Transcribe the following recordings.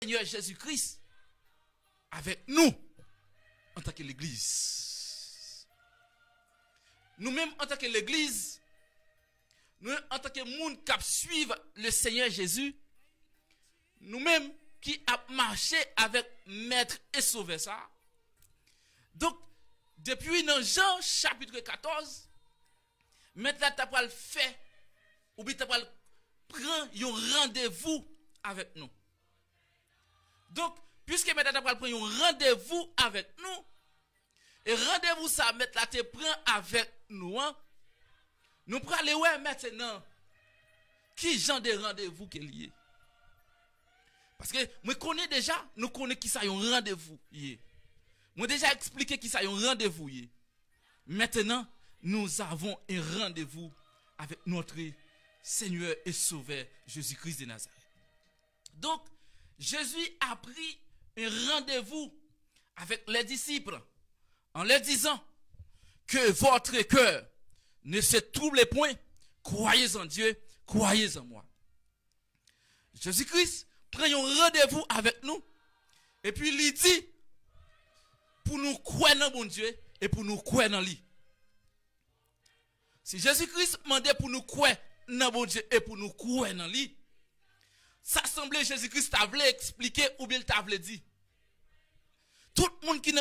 Seigneur Jésus-Christ avec nous en tant que l'Église. Nous-mêmes en tant que l'Église, nous en tant que monde qui suivent le Seigneur Jésus, nous-mêmes qui avons marché avec Maître et Sauveur ça. Donc, depuis dans Jean chapitre 14, Maître là t'as le fait, ou bien t'as prendre un rendez-vous avec nous. Donc, puisque Maître là t'as prendre un rendez-vous avec nous, et rendez-vous ça, Maître là te prend avec nous, hein, nous prenons aller ouais maintenant, qui genre de rendez-vous qu'il y a. Parce que moi connais déjà, nous connaissons qui ça un rendez-vous. Moi déjà expliqué qui ça un rendez-vous. Maintenant, nous avons un rendez-vous avec notre Seigneur et Sauveur Jésus-Christ de Nazareth. Donc, Jésus a pris un rendez-vous avec les disciples en leur disant que votre cœur ne se trouble point, croyez en Dieu, croyez en moi. Jésus-Christ prend un rendez-vous avec nous et puis il dit pour nous croire dans bon Dieu et pour nous croire dans lui. Si Jésus-Christ demandait pour nous croire dans bon Dieu et pour nous croire dans lui, ça semblait Jésus-Christ t'avait expliqué ou bien t'avait dit. Tout le monde qui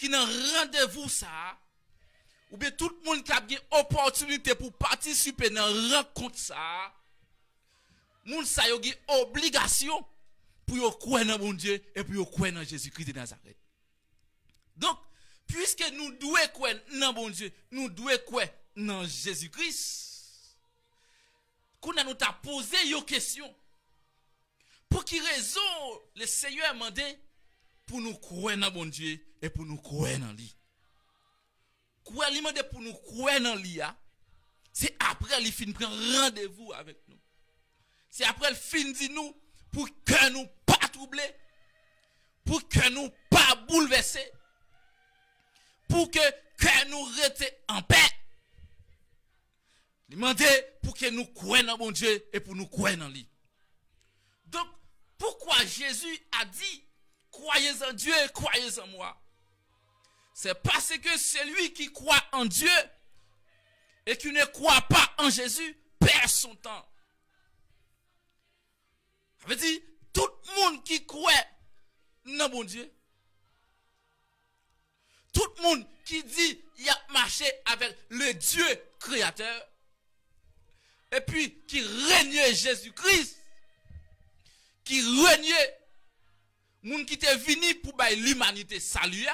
n'a rendez-vous ça, ou bien tout le monde qui a une opportunité pour participer dans rencontre ça, moun sa yo gen obligation pour yo croire dans bon Dieu et pour yo croire dans Jésus-Christ de Nazareth. Donc, puisque nous devons croire dans bon Dieu, nous devons croire dans Jésus-Christ, qu'on a nous t'a posé une question. Pour qui raison le Seigneur a demandé pour nous croire dans bon Dieu et pour nous croire dans lui. Quoi lui demandé pour nous croire dans lui, c'est après il fin prendre rendez-vous avec nous. C'est après le fin dit nous pour que nous pas troubler, pour que nous pas bouleverser, pour que nous restions en paix. Il demandait pour que nous croyons dans mon Dieu et pour nous croire dans lui. Donc, pourquoi Jésus a dit croyez en Dieu et croyez en moi? C'est parce que celui qui croit en Dieu et qui ne croit pas en Jésus perd son temps. Ça veut dire, tout le monde qui croit dans mon Dieu, tout le monde qui dit il a marché avec le Dieu créateur, et puis qui règne Jésus-Christ, qui règne, monde qui est venu pour l'humanité salut,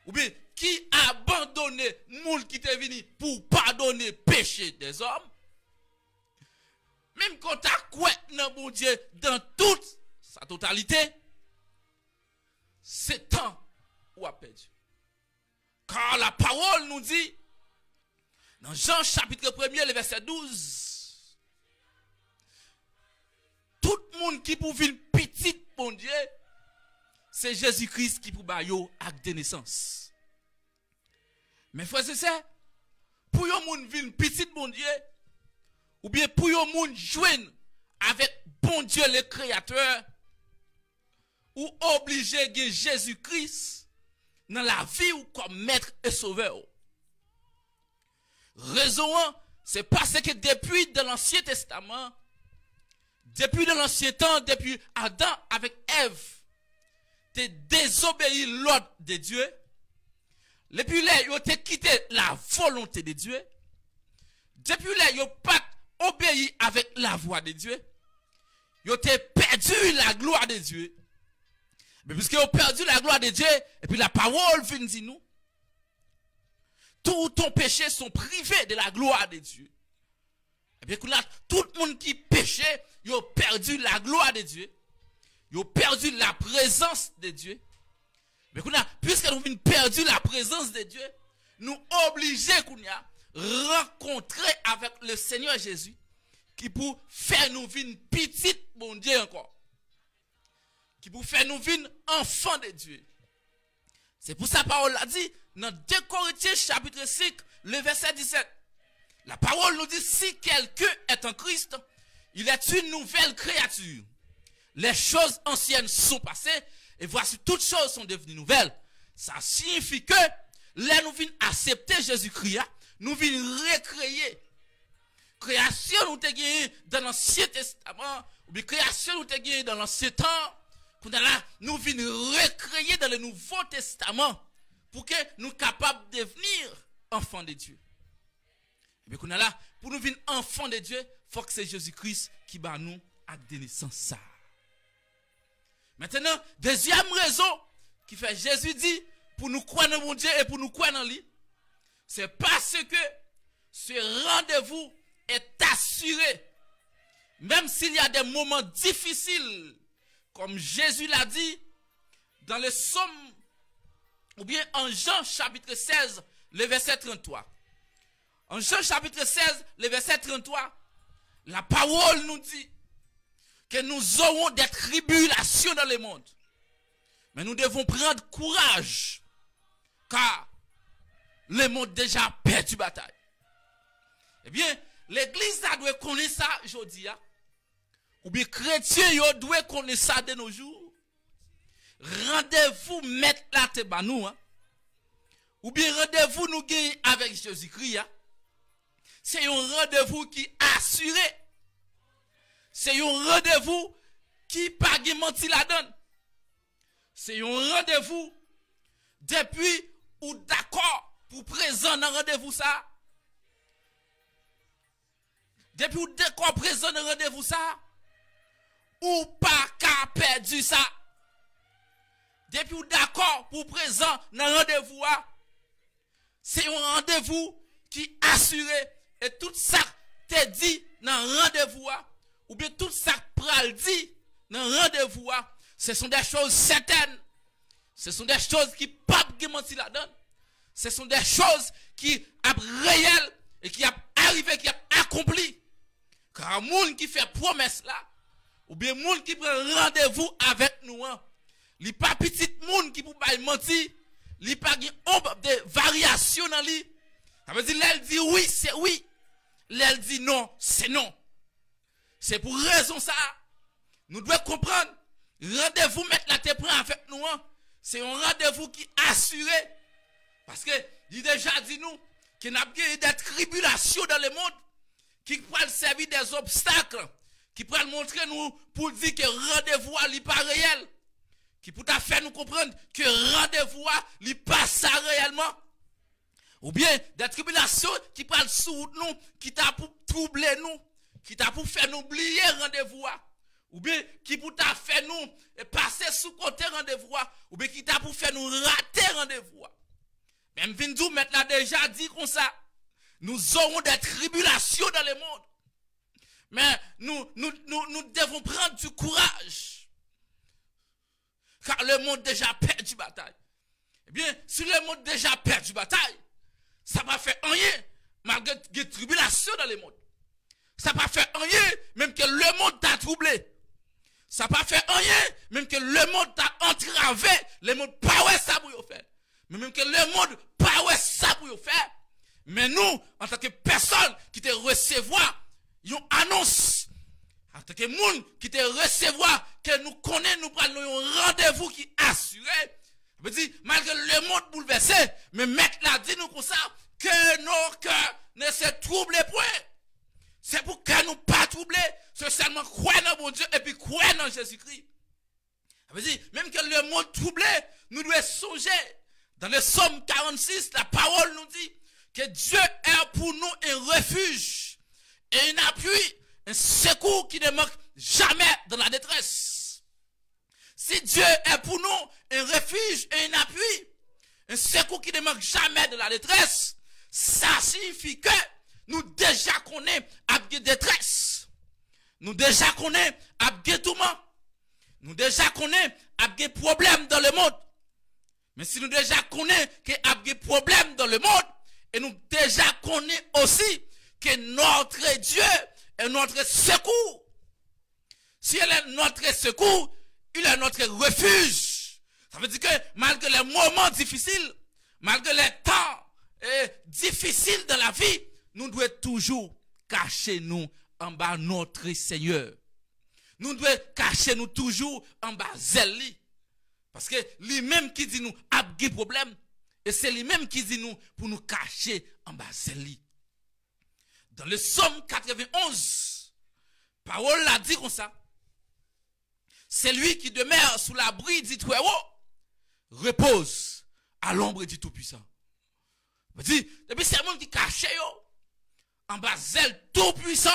ou bien qui a abandonné monde qui est venu pour pardonner péché des hommes, même quand tu as quoi dans mon Dieu dans toute sa totalité, c'est temps ou à perdu. Car la parole nous dit, dans Jean chapitre 1er, le verset 12, tout le monde qui pour vivre petit, mon Dieu, c'est Jésus-Christ qui pour bailler acte de naissance. Mais frère, c'est ça, pour yon monde vivre petit, mon Dieu, ou bien pour yon monde joindre avec bon Dieu le créateur, ou obligé de Jésus-Christ dans la vie ou comme maître et sauveur. Raison, c'est parce que depuis dans l'Ancien Testament, depuis dans l'Ancien temps, depuis Adam avec Ève, tu désobéi l'ordre de Dieu. Depuis là, ils ont quitté la volonté de Dieu. Depuis là, ils n'ont pas obéi avec la voix de Dieu. Ils ont perdu la gloire de Dieu. Mais puisqu'ils ont perdu la gloire de Dieu, et puis la parole vient dire nous, tous ton péché sont privés de la gloire de Dieu. Et bien là, tout le monde qui péchait, ils ont perdu la gloire de Dieu. Ils ont perdu la présence de Dieu. Mais puisque nous avons perdu la présence de Dieu, nous obligés à rencontrer avec le Seigneur Jésus, qui pour faire nous vivre petite, bon Dieu encore. Qui pour faire nous vivre enfants de Dieu. C'est pour ça que la parole a dit, dans 2 Corinthiens chapitre 5, le verset 17. La parole nous dit, si quelqu'un est en Christ, il est une nouvelle créature. les choses anciennes sont passées et voici toutes choses sont devenues nouvelles. Ça signifie que là nous venons accepter Jésus-Christ, nous venons recréer. Création nous te gagné dans l'Ancien Testament, ou bien création nous te gagné dans l'Ancien temps. Nous venons recréer dans le Nouveau Testament pour que nous soyons capables de devenir enfants de Dieu. Et bien, pour nous venir enfants de Dieu, il faut que c'est Jésus-Christ qui va nous à la naissance ça. Maintenant, deuxième raison qui fait Jésus dit pour nous croire dans mon Dieu et pour nous croire dans lui, c'est parce que ce rendez-vous est assuré. Même s'il y a des moments difficiles, comme Jésus l'a dit dans le psaume, ou bien en Jean chapitre 16, le verset 33. En Jean chapitre 16, le verset 33, la parole nous dit que nous aurons des tribulations dans le monde. Mais nous devons prendre courage, car le monde déjà perdu bataille. Eh bien, l'église doit connaître ça aujourd'hui. Ou bien chrétiens doivent connaître ça de nos jours. Rendez-vous mettre la tête à nous. Ou bien rendez-vous nous gagner avec Jésus-Christ. C'est un rendez-vous qui est assuré. C'est un rendez-vous qui pas menti la donne. C'est un rendez-vous depuis ou d'accord pour présent dans rendez-vous ça. Depuis ou d'accord présent dans rendez-vous ça. Ou pas qu'à perdu ça. Depuis ou d'accord pour présent dans rendez-vous. C'est un rendez-vous qui est assuré. Et tout ça te dit dans rendez-vous. Ou bien tout ça pral dit dans rendez-vous. Ce sont des choses certaines. Ce sont des choses qui ne peuvent pas mentir la donne. Ce sont des choses qui sont réelles et qui sont arrivées, qui sont accomplies. Car un monde qui fait promesse là, ou bien un monde qui prend rendez-vous avec nous, il n'y a pas petit monde qui peut mentir, il n'y a pas de variation dans lui. Ça veut dire, elle dit oui, c'est oui. Elle dit non, c'est non. C'est pour raison ça. Nous devons comprendre. Rendez-vous mettre la tête prend avec nous. C'est un rendez-vous qui est assuré. Parce que, il déjà dit nous, qu'il y a des tribulations dans le monde, qui peuvent servir des obstacles, qui peuvent montrer nous pour dire que rendez-vous n'est pas réel, qui peut faire nous comprendre que rendez-vous n'est pas ça réellement. Ou bien des tribulations qui parlent sous nous, qui t'a pour troubler nous, qui t'a pour faire nous oublier rendez-vous. Ou bien qui pour faire nous passer sous côté rendez-vous. Ou bien qui t'a pour faire nous rater rendez-vous. Même Vindou maintenant déjà dit comme ça. Nous aurons des tribulations dans le monde. Mais nous devons prendre du courage. Car le monde déjà perdu bataille. Eh bien, si le monde déjà perdu bataille, ça va faire rien, malgré des tribulations dans le monde. Ça va faire rien, même que le monde t'a troublé. Ça va faire rien, même que le monde t'a entravé. Le monde pas ouais ça pour faire. Mais même que le monde pas ouais ça pour faire. Mais nous, en tant que personne qui te recevoir, une annonce. En tant que monde qui te recevoir, que nous connaissons, nous prenons un rendez-vous qui est assuré. Je veux dire, malgré le monde bouleversé, mais mettre là, dis-nous comme ça, que nos cœurs ne se troublent point. C'est pour que nous pas troubler, c'est seulement croire dans mon Dieu et puis croire dans Jésus-Christ. Ça veut dire, même que le monde troublé, nous devons songer. Dans le psaume 46, la parole nous dit que Dieu est pour nous un refuge et un appui, un secours qui ne manque jamais dans la détresse. Si Dieu est pour nous un refuge et un appui, un secours qui ne manque jamais dans la détresse, ça signifie que nous déjà connaissons à détresse. Nous déjà connaissons à tourment. Nous déjà connaissons à problème dans le monde. Mais si nous déjà connaissons qu'il y a des problèmes dans le monde, et nous déjà connaissons aussi que notre Dieu est notre secours. Si elle est notre secours, il est notre refuge. Ça veut dire que malgré les moments difficiles, malgré les temps difficiles de la vie, nous devons toujours cacher nous en bas notre Seigneur. nous devons cacher nous toujours en bas zèle. Parce que lui-même qui dit nous a des problèmes. Et c'est lui-même qui dit nous pour nous cacher en bas zèle. Dans le psaume 91, parole l'a dit comme ça. C'est lui qui demeure sous l'abri du Très-Haut, repose à l'ombre du Tout-Puissant. Depuis c'est le monde qui cache en bas zèle Tout-Puissant.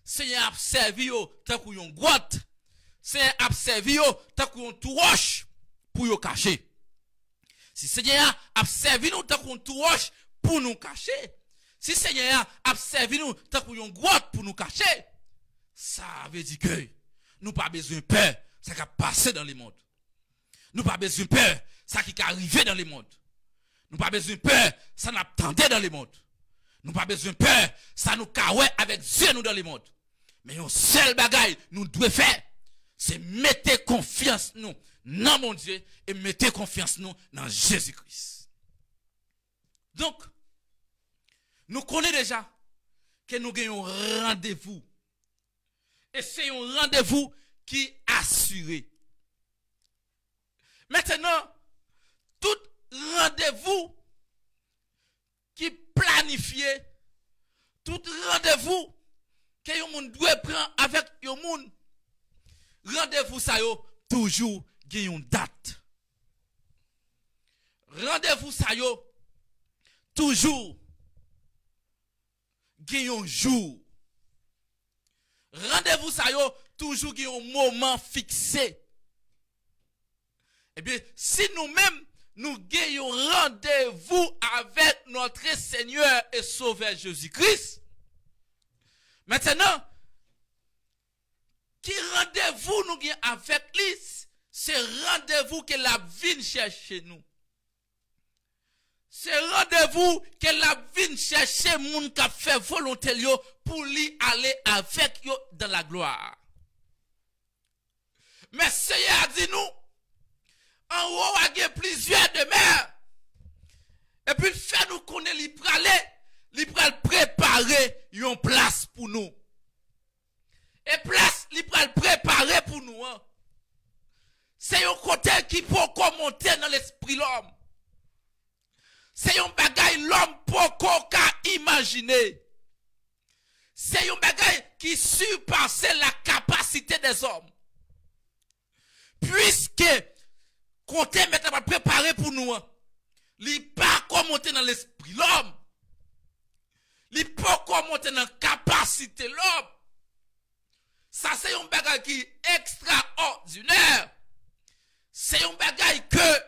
Seigneur a servi tant qu'on yon grotte. Seigneur a servi tant qu'on tout roche pour yon cacher. Si Seigneur a servi nous tant qu'on tout roche pour nous cacher. Si Seigneur a servi nous tant qu'on yon grotte pour nous cacher. Ça veut dire que nous pas besoin de peur, ça qui a passé dans le monde. Nous pas besoin de peur, ça qui est arrivé dans le monde. Nous pas besoin de peur, ça n'attendait dans le monde. Nous pas besoin de peur, ça nous caouait avec Dieu nous dans le monde. Mais un seul bagaille nous devons faire, c'est mettre confiance nous dans mon Dieu et mettre confiance nous dans Jésus-Christ. Donc, nous connaissons déjà que nous avons un rendez-vous. Et c'est un rendez-vous qui est assuré. Maintenant, tout rendez-vous qui est planifié, tout rendez-vous que yon moun doit prendre avec yon moun, rendez-vous ça yo toujours gen yon date. Rendez-vous ça yo toujours gen yon jour. Rendez-vous ça yo toujours gen un moment fixé. Eh bien, si nous-mêmes nous gagnons rendez-vous avec notre Seigneur et Sauveur Jésus-Christ, maintenant, qui rendez-vous nous gagnons avec lui, c'est rendez-vous que la vie cherche chez nous. C'est rendez-vous que la vie cherche moun qui a fait volonté pour lui aller avec yo dans la gloire. Mais Seigneur a dit nous, en haut il y a plusieurs demeures. Et puis fait nous connaître li pral préparer une place pour nous. Et place li pral préparer pour nous. Hein. C'est un côté qui peut monter dans l'esprit l'homme. C'est un bagaille l'homme peut imaginer. C'est un bagaille qui surpasse la capacité des hommes. Puisque compter maintenant préparé pour nous, il pas monter dans l'esprit l'homme. Il pas monter dans la capacité l'homme. Ça c'est un bagaille qui est extraordinaire. C'est un bagaille que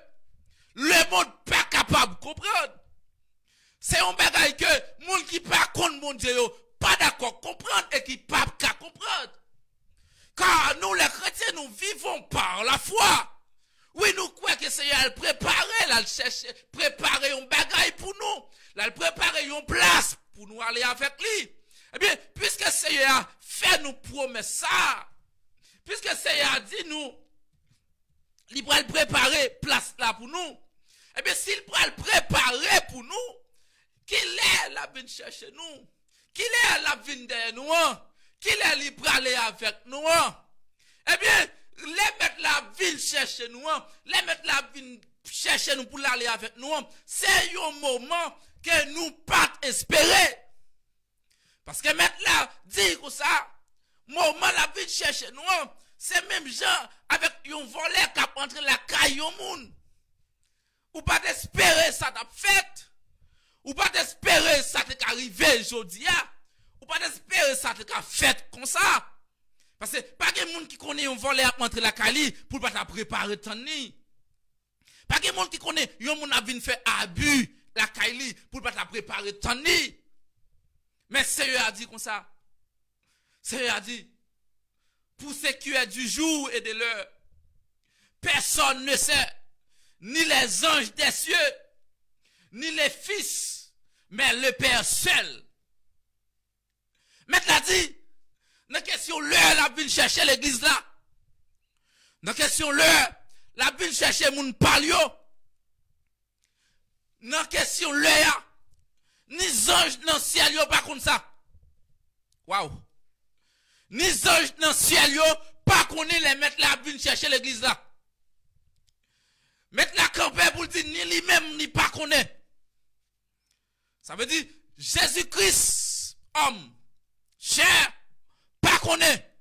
le monde pas capable de comprendre. C'est un bagaille que monde qui pas contre mon Dieu pas d'accord comprendre et qui pas comprendre. Car nous les chrétiens nous vivons par la foi. Oui, nous croyons que Seigneur a préparé, là, chercher, préparer un bagaille pour nous. Là, préparer une place pour nous aller avec lui. Eh bien, puisque Seigneur a fait nous promesses ça, puisque Seigneur a dit nous, il va préparer place là pour nous. Eh bien, s'il va le préparer pour nous, qu'il est la vie chercher nous, qu'il est la vie derrière nous, qu'il est libre aller avec nous. Eh bien, les mettre la vie chercher nous, les mettre la vie chercher nous pour aller avec nous, c'est un moment que nous pas espérer. Parce que mettre la dit comme ça, moment la vie chercher nous, c'est même gens avec un volet qui a entré la caille au monde. Ou pas d'espérer ça t'a fait. Ou pas d'espérer ça t'est arrivé aujourd'hui. Ou pas d'espérer ça t'est fait comme ça. Parce que pas de monde qui connaît un volet à entrer la caille pour pas t'a préparer ton nid. Pas de monde qui connaît un monde a venu faire abus la caille pour pas t'a préparer ton nid. Mais Seigneur a dit comme ça. Seigneur a dit, pour ce qui est du jour et de l'heure, personne ne sait, ni les anges des cieux, ni les fils, mais le Père seul. Maintenant dit, dans la question l'heure, la ville chercher l'église là. Dans la question l'heure, la ville chercher moun palio. Dans la question l'heure, ni anges dans le ciel, yo pas comme ça. Waouh. ni ange dans le ciel, yo, pas qu'on les mettre là, venir chercher l'église là. Mettre la campagne pour dire ni lui-même, ni pas qu'on est. Ça veut dire, Jésus-Christ, homme, cher, pas qu'on est.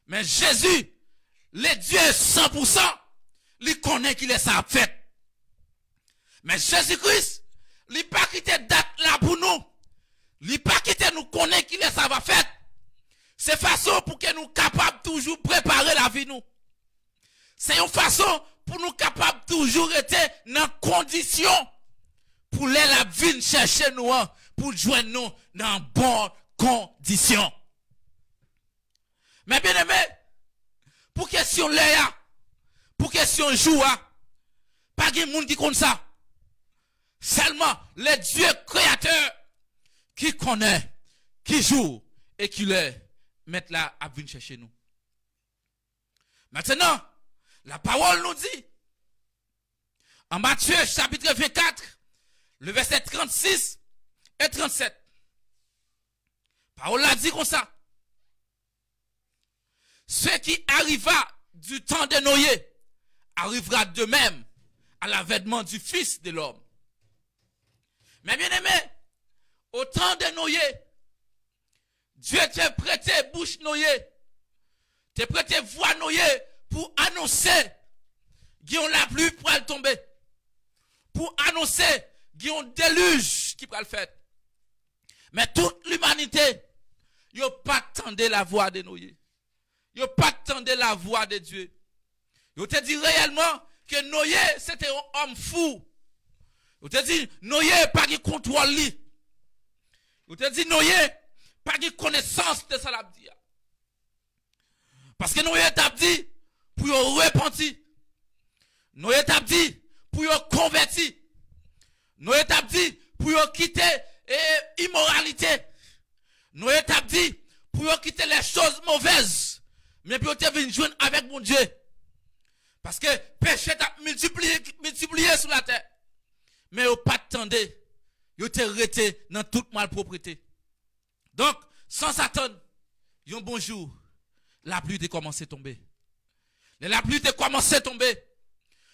Mais Jésus, le Dieu 100%, il connaît qu'il est sa fête. Mais Jésus-Christ, il pas quitté date là pour nous. Il pas quitté nous connaît qu'il est sa fête. C'est façon pour que nous capables toujours préparer la vie nous. C'est une façon pour nous capables toujours être dans condition pour les la vie chercher nous pour joindre nous dans bonnes conditions. Mais bien aimé, pour question Léa, pour question joua, pas de monde qui compte ça. Seulement le Dieu créateur qui connaît, qui joue et qui les met là à venir chercher nous. Maintenant, la parole nous dit, en Matthieu chapitre 24, le verset 36 et 37. La parole a dit comme ça. Ce qui arriva du temps de Noé arrivera de même à l'avènement du Fils de l'homme. Mais bien aimé, au temps de Noé, Dieu t'a prêté bouche Noé, t'a prêté voix Noé pour annoncer qu'il y a la pluie pour elle tomber, pour annoncer qu'il y a un déluge qui va le faire. Mais toute l'humanité, il n'a pas attendu la voix de Noé. Il n'a pas attendu la voix de Dieu. Il te dit réellement que Noé, c'était un homme fou. Il te dit, Noé, pas de contrôle. Il te dit, Noé, pas de connaissance de ça l'a dit. Parce que Noé t'a dit, pour y repentir. Noé t'a dit, pour y convertir. Noé t'a dit, pour y quitter immoralité. Noé t'a dit, pour y quitter les choses mauvaises. Mais puis tu viens joindre avec mon Dieu. Parce que péché t'a multiplié sur la terre. Mais au pas attendez, vous t'es arrêté dans toute malpropreté. Donc, sans attendre, un bon jour, la pluie a commencé à tomber. La pluie a commencé à tomber.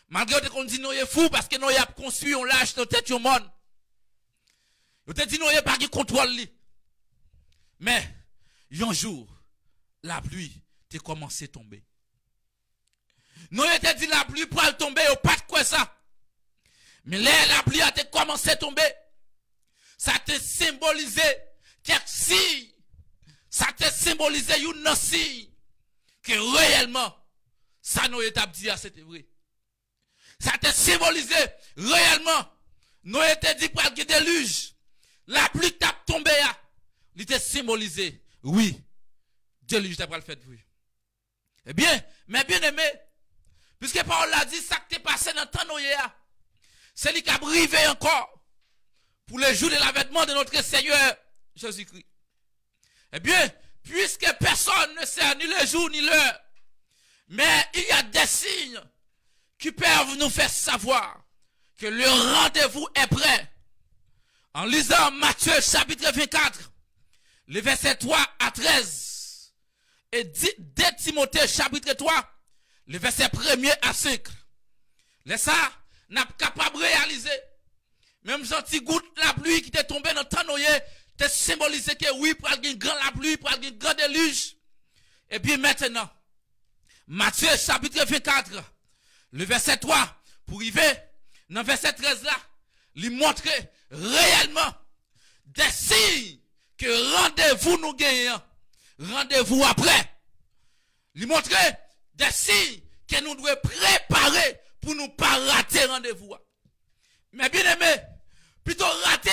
Malgré qu'on dit nous est fou parce que nous a construit on lâche dans tête du monde. Vous te dit nous pas qui contrôle lui. Mais un jour, la pluie a commencé à tomber. Nous te dit la pluie pour tomber, au pas de quoi ça. Mais là, la pluie a commencé à tomber. Ça te symbolisé quelque signe. Ça te symbolisé une signe que réellement, ça nous est dit, c'était vrai. Ça te symbolisé réellement. Nous était dit pour le déluge. La pluie t'a tombé. Il était symbolisé. Oui. Déluge t'a pas le fait. Oui. Eh bien, mais bien aimé, puisque Paul a dit ça qui t'est passé dans le temps Noé, c'est lui qui a brivé encore pour le jour de l'avènement de notre Seigneur Jésus-Christ. Eh bien, puisque personne ne sait ni le jour ni l'heure, mais il y a des signes qui peuvent nous faire savoir que le rendez-vous est prêt. En lisant Matthieu chapitre 24, les versets 3 à 13, et 2 Timothée chapitre 3, les versets 1er à 5. Les ça, n'a pas capable de réaliser. Même gentil goutte la pluie qui t'est tombée dans le temps Noé, t'es symbolisé que oui, pour une grande la pluie, pour une grande déluge. Et puis maintenant, Matthieu chapitre 24, le verset 3, pour arriver dans le verset 13 là, lui montrer réellement des signes que rendez-vous nous gagnons, rendez-vous après. Lui montrer des signes que nous devons préparer pour nous pas rater rendez-vous. Mais bien aimé, plutôt rater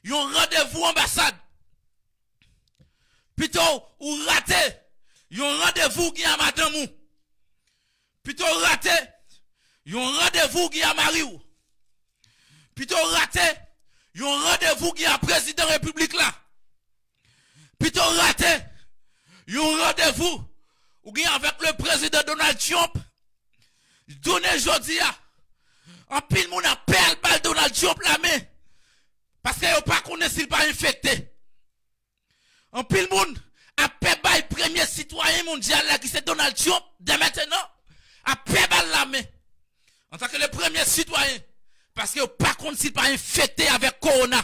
un rendez-vous ambassade. Plutôt ou rater un rendez-vous qui a madame ou. Plutôt rater un rendez-vous qui a mari ou. Plutôt rater un rendez-vous qui a président république là. Plutôt rater un rendez-vous ou qui avec le président Donald Trump. Donner jodi a. En pile moun a pelle Donald Trump la main. Parce que yo pas connaît s'il pas infecté. En pile moun après bail premier citoyen mondial là qui c'est Donald Trump, dès maintenant, après bail la main. En tant que le premier citoyen. Parce que pas contre s'il pas infecté avec Corona.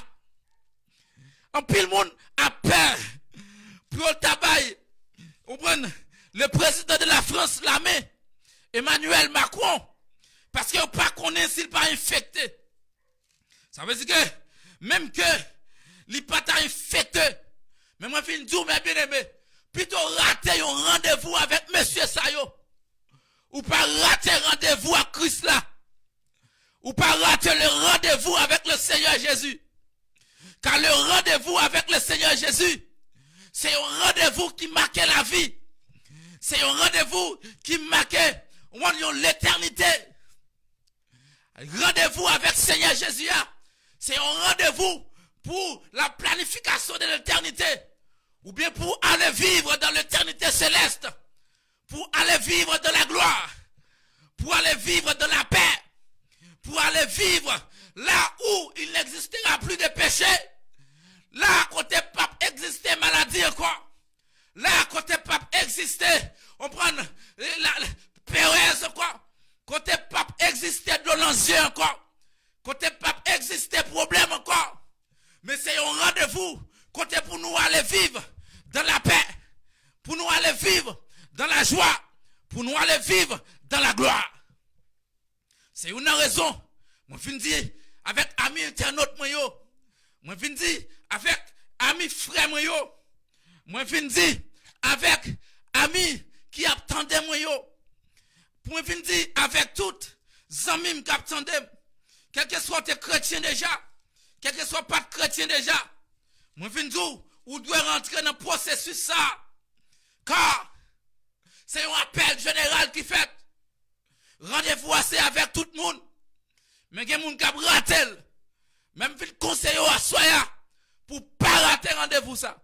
En pile monde a peur pour le tabac. On prend le président de la France la main, Emmanuel Macron, parce que pas connaît s'il pas infecté. Ça veut dire que même que il pas infecté, mais moi fin dire mais bien aimé, plutôt rater un rendez-vous avec monsieur Sayo. Ou pas rater rendez-vous à Christ là. Ou pas rater le rendez-vous avec le Seigneur Jésus. Car le rendez-vous avec le Seigneur Jésus, c'est un rendez-vous qui marquait la vie. C'est un rendez-vous qui marquait l'éternité. Rendez-vous avec le Seigneur Jésus, c'est un rendez-vous pour la planification de l'éternité. Ou bien pour aller vivre dans l'éternité céleste. Pour aller vivre dans la gloire. Pour aller vivre dans la paix. Pour aller vivre là où il n'existera plus de péché. Là, côté pape existait maladie encore. Là, côté pape existait, on prend la pérèse quoi. Côté pape existait de l'ancien encore. Côté pape existait problème encore. Mais c'est un rendez-vous. Côté pour nous aller vivre dans la paix. Pour nous aller vivre dans la joie. Pour nous aller vivre dans la gloire. C'est une raison. Moi, je dis avec amis internautes, moi, je dis avec amis frères, moi, je dis avec amis qui attendaient, moi, je dis avec toutes amis qui attendaient, quel que soit tes chrétiens déjà, quel que soit pas de chrétiens déjà, moi, je dis, ou doit rentrer dans le processus ça, car c'est un appel général qui fait. Rendez-vous assez avec tout le monde. Mais il y a des gens qui ont raté. Même si le conseil à soya pour ne pas rater rendez-vous ça.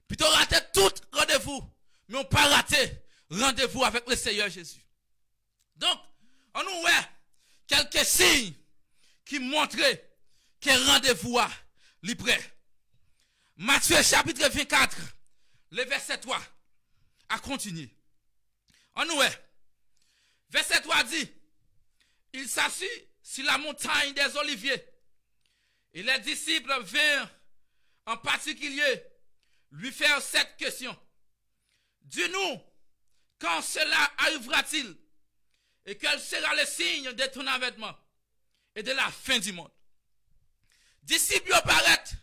Plutôt rater tout rendez-vous. Mais on ne pas rater rendez-vous avec le Seigneur Jésus. Donc, on nous voit quelques signes qui montrent que rendez-vous est prêt. Matthieu chapitre 24, le verset 3, à continuer. On nous voit. Verset 3 dit, il s'assit sur la montagne des Oliviers. Et les disciples vinrent en particulier lui faire cette question. Dis-nous, quand cela arrivera-t-il? Et quel sera le signe de ton avènement et de la fin du monde? Disciples apparaissent.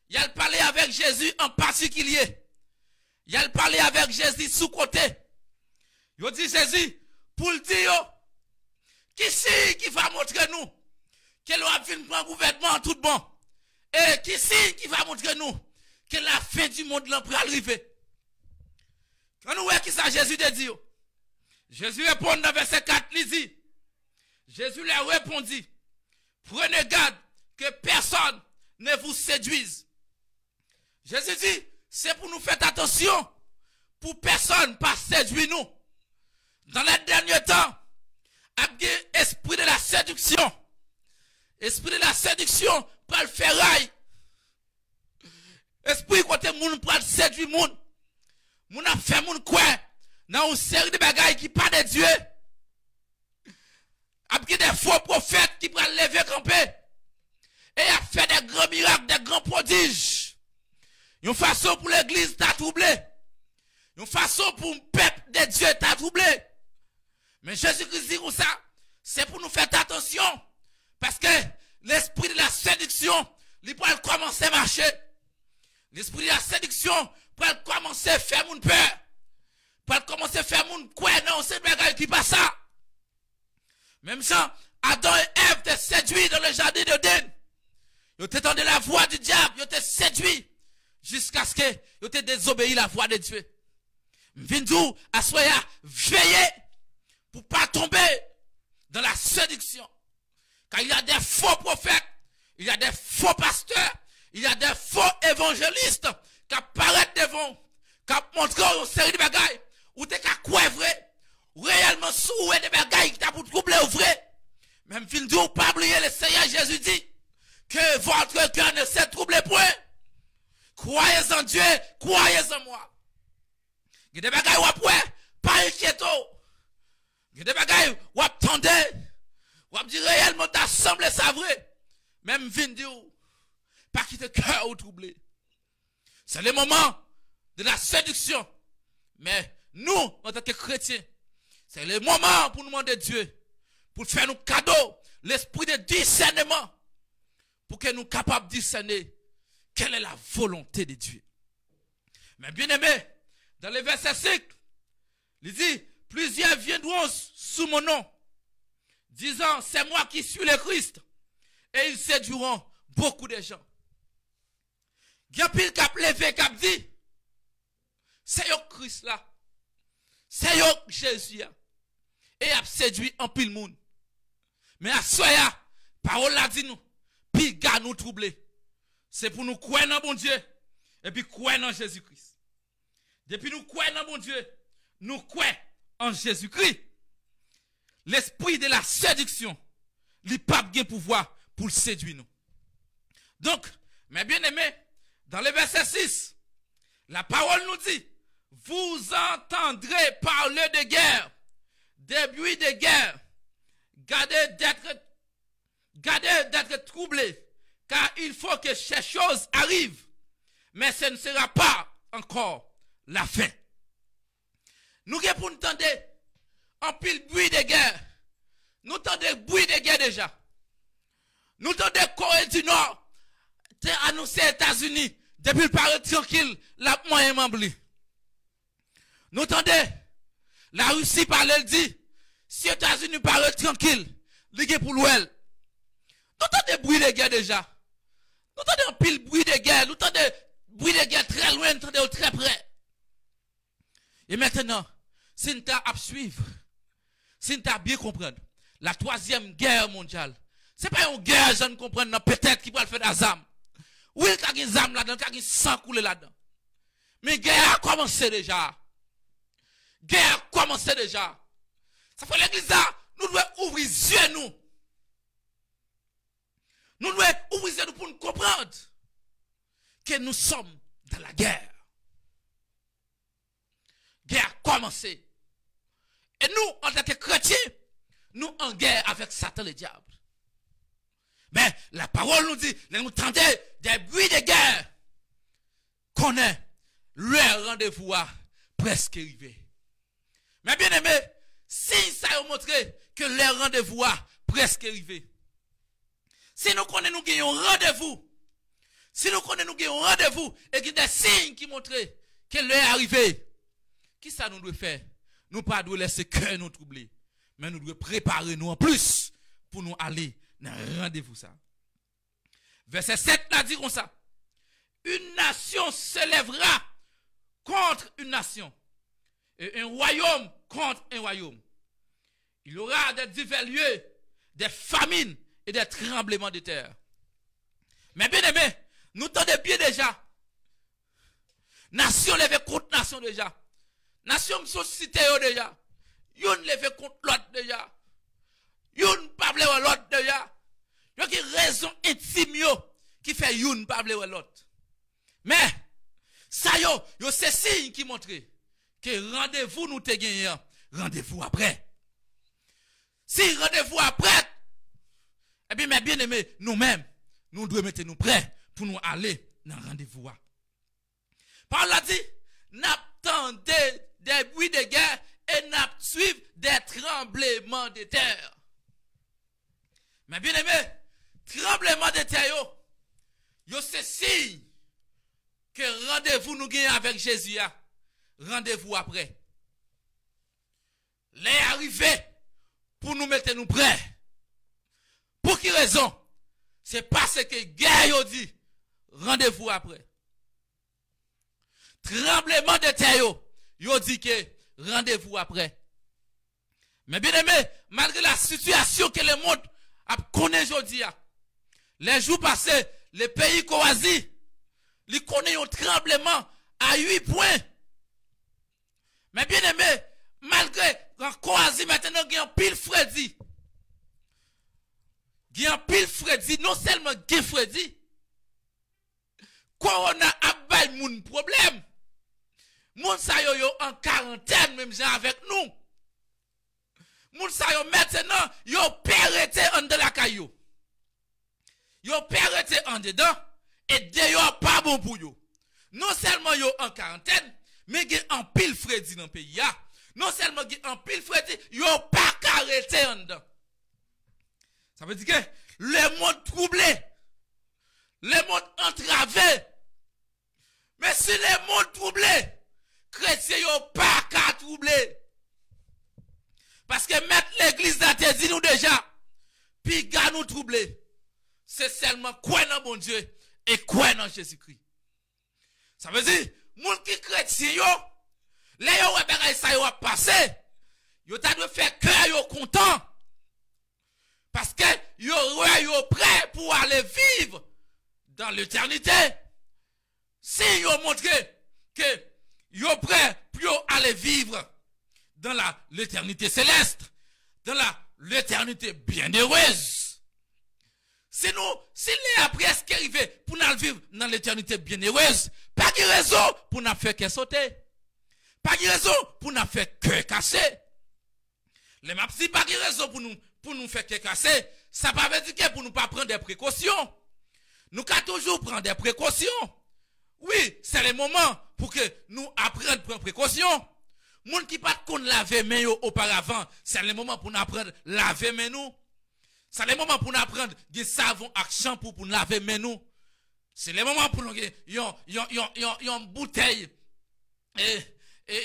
Il a parlé avec Jésus en particulier. Il a parlé avec Jésus sous côté. Il dit Jésus, pour le dire, qui va montrer nous que l'on a fini prendre gouvernement tout bon? Et qui va montrer nous que la fin du monde là pour arriver? Quand nous voyons qui ça Jésus de dire, Jésus répond dans verset 4, il dit, Jésus leur répondit, prenez garde que personne ne vous séduise. Jésus dit, c'est pour nous faire attention, pour personne pas séduire nous. Dans les derniers temps, il y a l'esprit de la séduction. Esprit de la séduction pour le ferraille. Esprit côté moun pour séduire moun. Moun a fait moun quoi dans une série de bagailles qui pas de Dieu. Il y a des faux prophètes qui prennent lever camper. Et il a fait des grands miracles, des grands prodiges. Une façon pour l'église t'a troublé. Une façon pour le peuple de Dieu t'a troublé. Mais Jésus-Christ dit comme ça, c'est pour nous faire attention. Parce que l'esprit de la séduction, il peut commencer à marcher. L'esprit de la séduction peut commencer à faire mon peur. Peut commencer à faire mon quoi, non, c'est un qui passe ça. Même ça, Adam et Ève étaient séduits dans le jardin d'Éden. Ils étaient entendu la voix du diable, ils étaient séduits. Jusqu'à ce qu'ils étaient désobéis à la voix de Dieu. Vindou, à soya, veillez pour pas tomber dans la séduction. Car il y a des faux prophètes, il y a des faux pasteurs, il y a des faux évangélistes qui apparaissent devant, qui montrent une série de bagailles, ou des cas quoi vrai, réellement sous des bagailles qui t'a pour troubler ou vrai. Même Vindou, pas oublier le Seigneur Jésus dit que votre cœur ne s'est troublé point. Croyez en Dieu, croyez en moi. Il y a des bagailles ou ouais, pas inquiéto. Il y a des bagailles ou attendez. Ou dire réellement t'as semblé ça vrai. Même vin dire pas quitter cœur ou troublé. C'est le moment de la séduction. Mais nous, en tant que chrétiens, c'est le moment pour nous demander Dieu, pour faire nous cadeau, l'esprit de discernement, pour que nous soyons capables de discerner quelle est la volonté de Dieu. Mais bien aimé, dans le verset 5, il dit, plusieurs viendront sous mon nom, disant, c'est moi qui suis le Christ, et ils séduiront beaucoup de gens. Il y a pile qui a levé, qui a dit, c'est yo Christ là, c'est yo Jésus, et il a séduit en pile monde. Mais à soya, parole la dit nous, puis gars nous troubler. C'est pour nous croire dans bon Dieu, et puis croire dans Jésus-Christ. Depuis nous croire dans bon Dieu, nous croire en Jésus-Christ. L'esprit de la séduction, il n'a pas de pouvoir pour le séduire nous. Donc, mes bien-aimés, dans le verset 6, la parole nous dit, vous entendrez parler de guerre, des bruits de guerre. Gardez d'être troublés, car il faut que ces choses arrivent, mais ce ne sera pas encore la fin. Nous avons pour nous entendre un pile bruit de guerre. Nous entendons bruit de guerre déjà. Nous entendons Corée du Nord annoncé aux États-Unis depuis le paraît tranquille, la moyen m'embli. Nous entendons la Russie parle, elle dit, si les États-Unis parlent tranquille, ligue pour l'ouel. Nous entendons bruit de guerre déjà. Nous entendons un pile bruit de guerre. Nous entendons bruit de guerre très loin, nous entendons très près. Et maintenant, si nous avons à suivre, si nous avons bien comprendre, la troisième guerre mondiale, ce n'est pas une guerre, je ne comprends pas, peut-être qui va le faire des âmes. Oui, il y a des âmes là-dedans, il y a des sang coulé là-dedans. Mais la guerre a commencé déjà. La guerre a commencé déjà. Ça fait l'église là, nous devons ouvrir les yeux nous. Nous devons ouvrir les yeux pour nous comprendre que nous sommes dans la guerre. La guerre a commencé. Et nous, en tant que chrétiens, nous en guerre avec Satan le diable. Mais la parole nous dit, nous entendons des bruits de guerre, qu'on est le rendez-vous a presque arrivé. Mais bien aimé, si ça a montré que le rendez-vous a presque arrivé, si nous connaissons nous gagnons rendez-vous, si nous connaissons nous gagnons rendez-vous et qu'il y a des signes qui montrent que l'heure est arrivé, qui ça nous doit faire? Nous pas doit laisser cœur nous troubler, mais nous devons préparer nous en plus pour nous aller dans un rendez-vous ça. Verset 7 là dit comme ça. Une nation se lèvera contre une nation et un royaume contre un royaume. Il y aura des divers lieux, des famines et des tremblements de terre. Mais bien aimé, nous entendons bien déjà. Nation levée contre nation déjà. Nation société déjà. Yon levée contre l'autre déjà. Yon pas blé l'autre déjà. Yon qui raison intime qui fait yon pas blé l'autre. Mais ça yo c'est signe qui montre que rendez-vous nous te gagné, rendez-vous après. Si rendez-vous après, eh bien mes bien-aimés, nous-mêmes, nous devons mettre nous prêts pour nous aller dans le rendez-vous. Par là dit, n'attendez des bruits de guerre et n'attendez des tremblements de terre. Mais bien aimé, tremblement de terre, yo c'est signe que rendez-vous nous gagnons avec Jésus. Rendez-vous après. Les arrivés pour nous mettre nous prêts. Pour quelle raison? C'est parce que guerre dit rendez-vous après. Tremblement de terre yo dit que rendez-vous après. Mais bien aimé, malgré la situation que le monde a connaît aujourd'hui, les jours passés, le pays Koazi, il connaît un tremblement à 8 points. Mais bien aimé, malgré Koazi maintenant il y a un pile Freddy. Il y a un pile Freddy, non seulement il y a Freddy. Corona a bail moun problème. Moun sa yo en quarantaine même gens avec nous. Moun sa yo maintenant yo perete en de la caillou. Yo perete en dedans et dehors pas bon pour yo. Non seulement yo en quarantaine, mais gen en pile fredi dans pays ya. Non seulement gen en pile fredi, yo pas arrêté en dedans. Ça veut dire que le monde troublé, le monde entravé. Mais si le monde troublé, chrétien yo pas qu'à troubler. Parce que mettre l'église dans te dit nous déjà, puis gars nous troubler. C'est seulement quoi dans bon Dieu et quoi dans Jésus-Christ. Ça veut dire, moun qui chrétien yo, les yo ouais bagay ça yo a passé, yo ta dû faire cœur yo content. Parce que yo prêt pour aller vivre dans l'éternité. Si yo montre que yo prêt pour aller vivre dans l'éternité céleste, dans l'éternité bienheureuse. Si les après est arrivé pour nous vivre dans l'éternité bienheureuse, pas de raison pour nous faire que sauter. Pas de raison pour nous faire que casser. Les mapsi pas de raison pour nous faire que casser. Ça ne veut dire que pour nous pas prendre des précautions. Nous devons toujours prendre des précautions. Oui, c'est le moment pour que nous apprenions à prendre précautions. Moun qui pas qu'on laver main auparavant, c'est le moment pour nous apprendre à laver main nous. C'est le moment pour nous apprendre des savon avec shampoo pour nous laver main nous. C'est le moment pour nous yon bouteille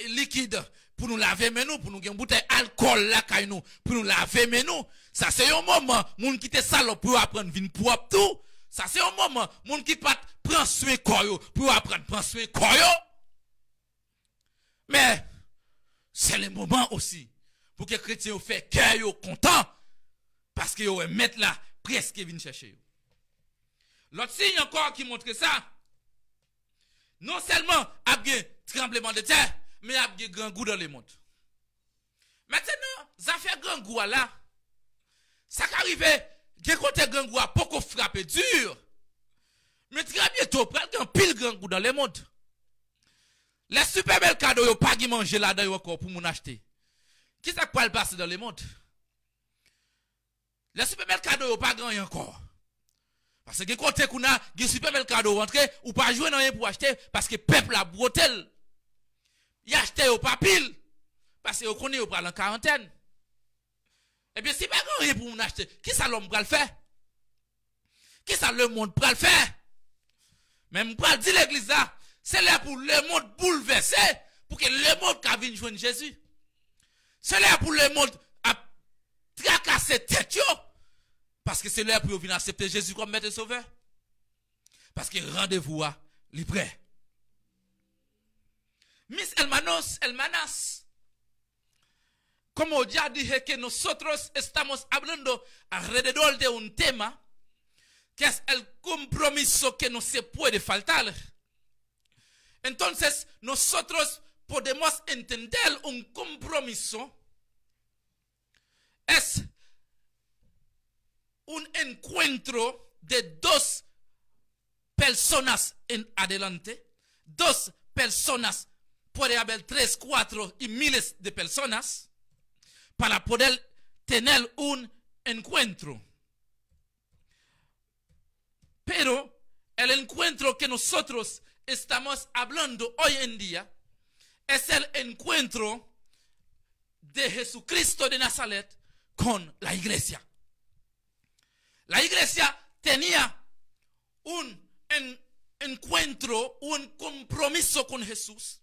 liquide pour nous laver main nous, pour nous une bouteille alcool là kay nous pour nous laver main nous. Ça c'est un moment moun qui te salope pour apprendre vin propre tout. Ça c'est un moment moun qui pas prend soin corps pour apprendre prendre soin corps. Mais c'est le moment aussi pour que les chrétiens fassent cœur content parce que vous mettent là presque venir chercher. L'autre signe encore qui montre ça, non seulement il y a un tremblement de terre, mais il y a un grand goût dans le monde. Maintenant, ça fait grand goût là. Ça qui arrive, il y a un grand goût pour qu'on frappe dur. Mais très bientôt, il y a un pile grand goût dans le monde. Les supermercados yo pas qui manger là-dedans encore pour mon acheter. Qui ça peut passer dans le monde? Les supermercados yo pas grand encore. Parce que côté qu'on a des supermercados rentré ou pas jouer dans rien pour acheter parce que peuple a brotel. Y acheter yo pas pile parce que yo connaît yo pral en quarantaine. Et bien si pas grand rien pour mon acheter, qui ça l'homme pral faire? Qui ça le monde pral faire? Même pral dire l'église là, c'est là pour le monde bouleversé, pour que le monde vienne joindre Jésus. C'est là pour le monde à tracasser tête, parce que c'est là pour venir accepter Jésus comme maître et sauveur. Parce que rendez-vous à libre. Mis hermanas, como ya dije que nosotros estamos hablando alrededor de un tema que es el compromiso que no se puede faltar. Entonces, nosotros podemos entender un compromiso. Es un encuentro de dos personas en adelante. Dos personas, puede haber 3, 4 y miles de personas para poder tener un encuentro. Pero el encuentro que nosotros estamos hablando hoy en día es el encuentro de Jesucristo de Nazaret con la iglesia. La iglesia tenía un encuentro, un compromiso con Jesús.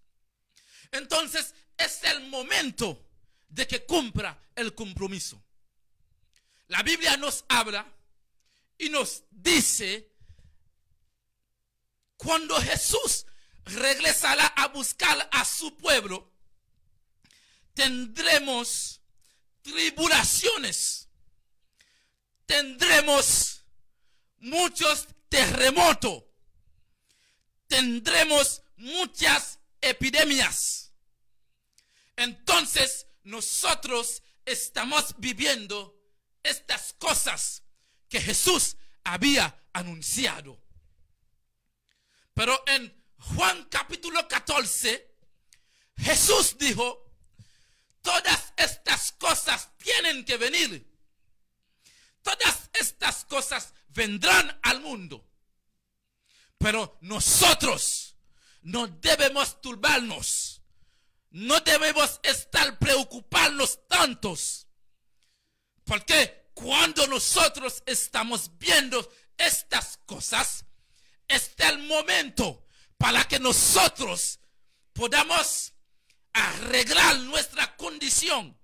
Entonces es el momento de que cumpla el compromiso. La Biblia nos habla y nos dice: cuando Jesús regresará a buscar a su pueblo, tendremos tribulaciones, tendremos muchos terremotos, tendremos muchas epidemias. Entonces nosotros estamos viviendo estas cosas que Jesús había anunciado. Pero en Juan capítulo 14, Jesús dijo, todas estas cosas tienen que venir. Todas estas cosas vendrán al mundo. Pero nosotros no debemos turbarnos. No debemos estar preocuparnos tantos. Porque cuando nosotros estamos viendo estas cosas, este es el momento para que nosotros podamos arreglar nuestra condición.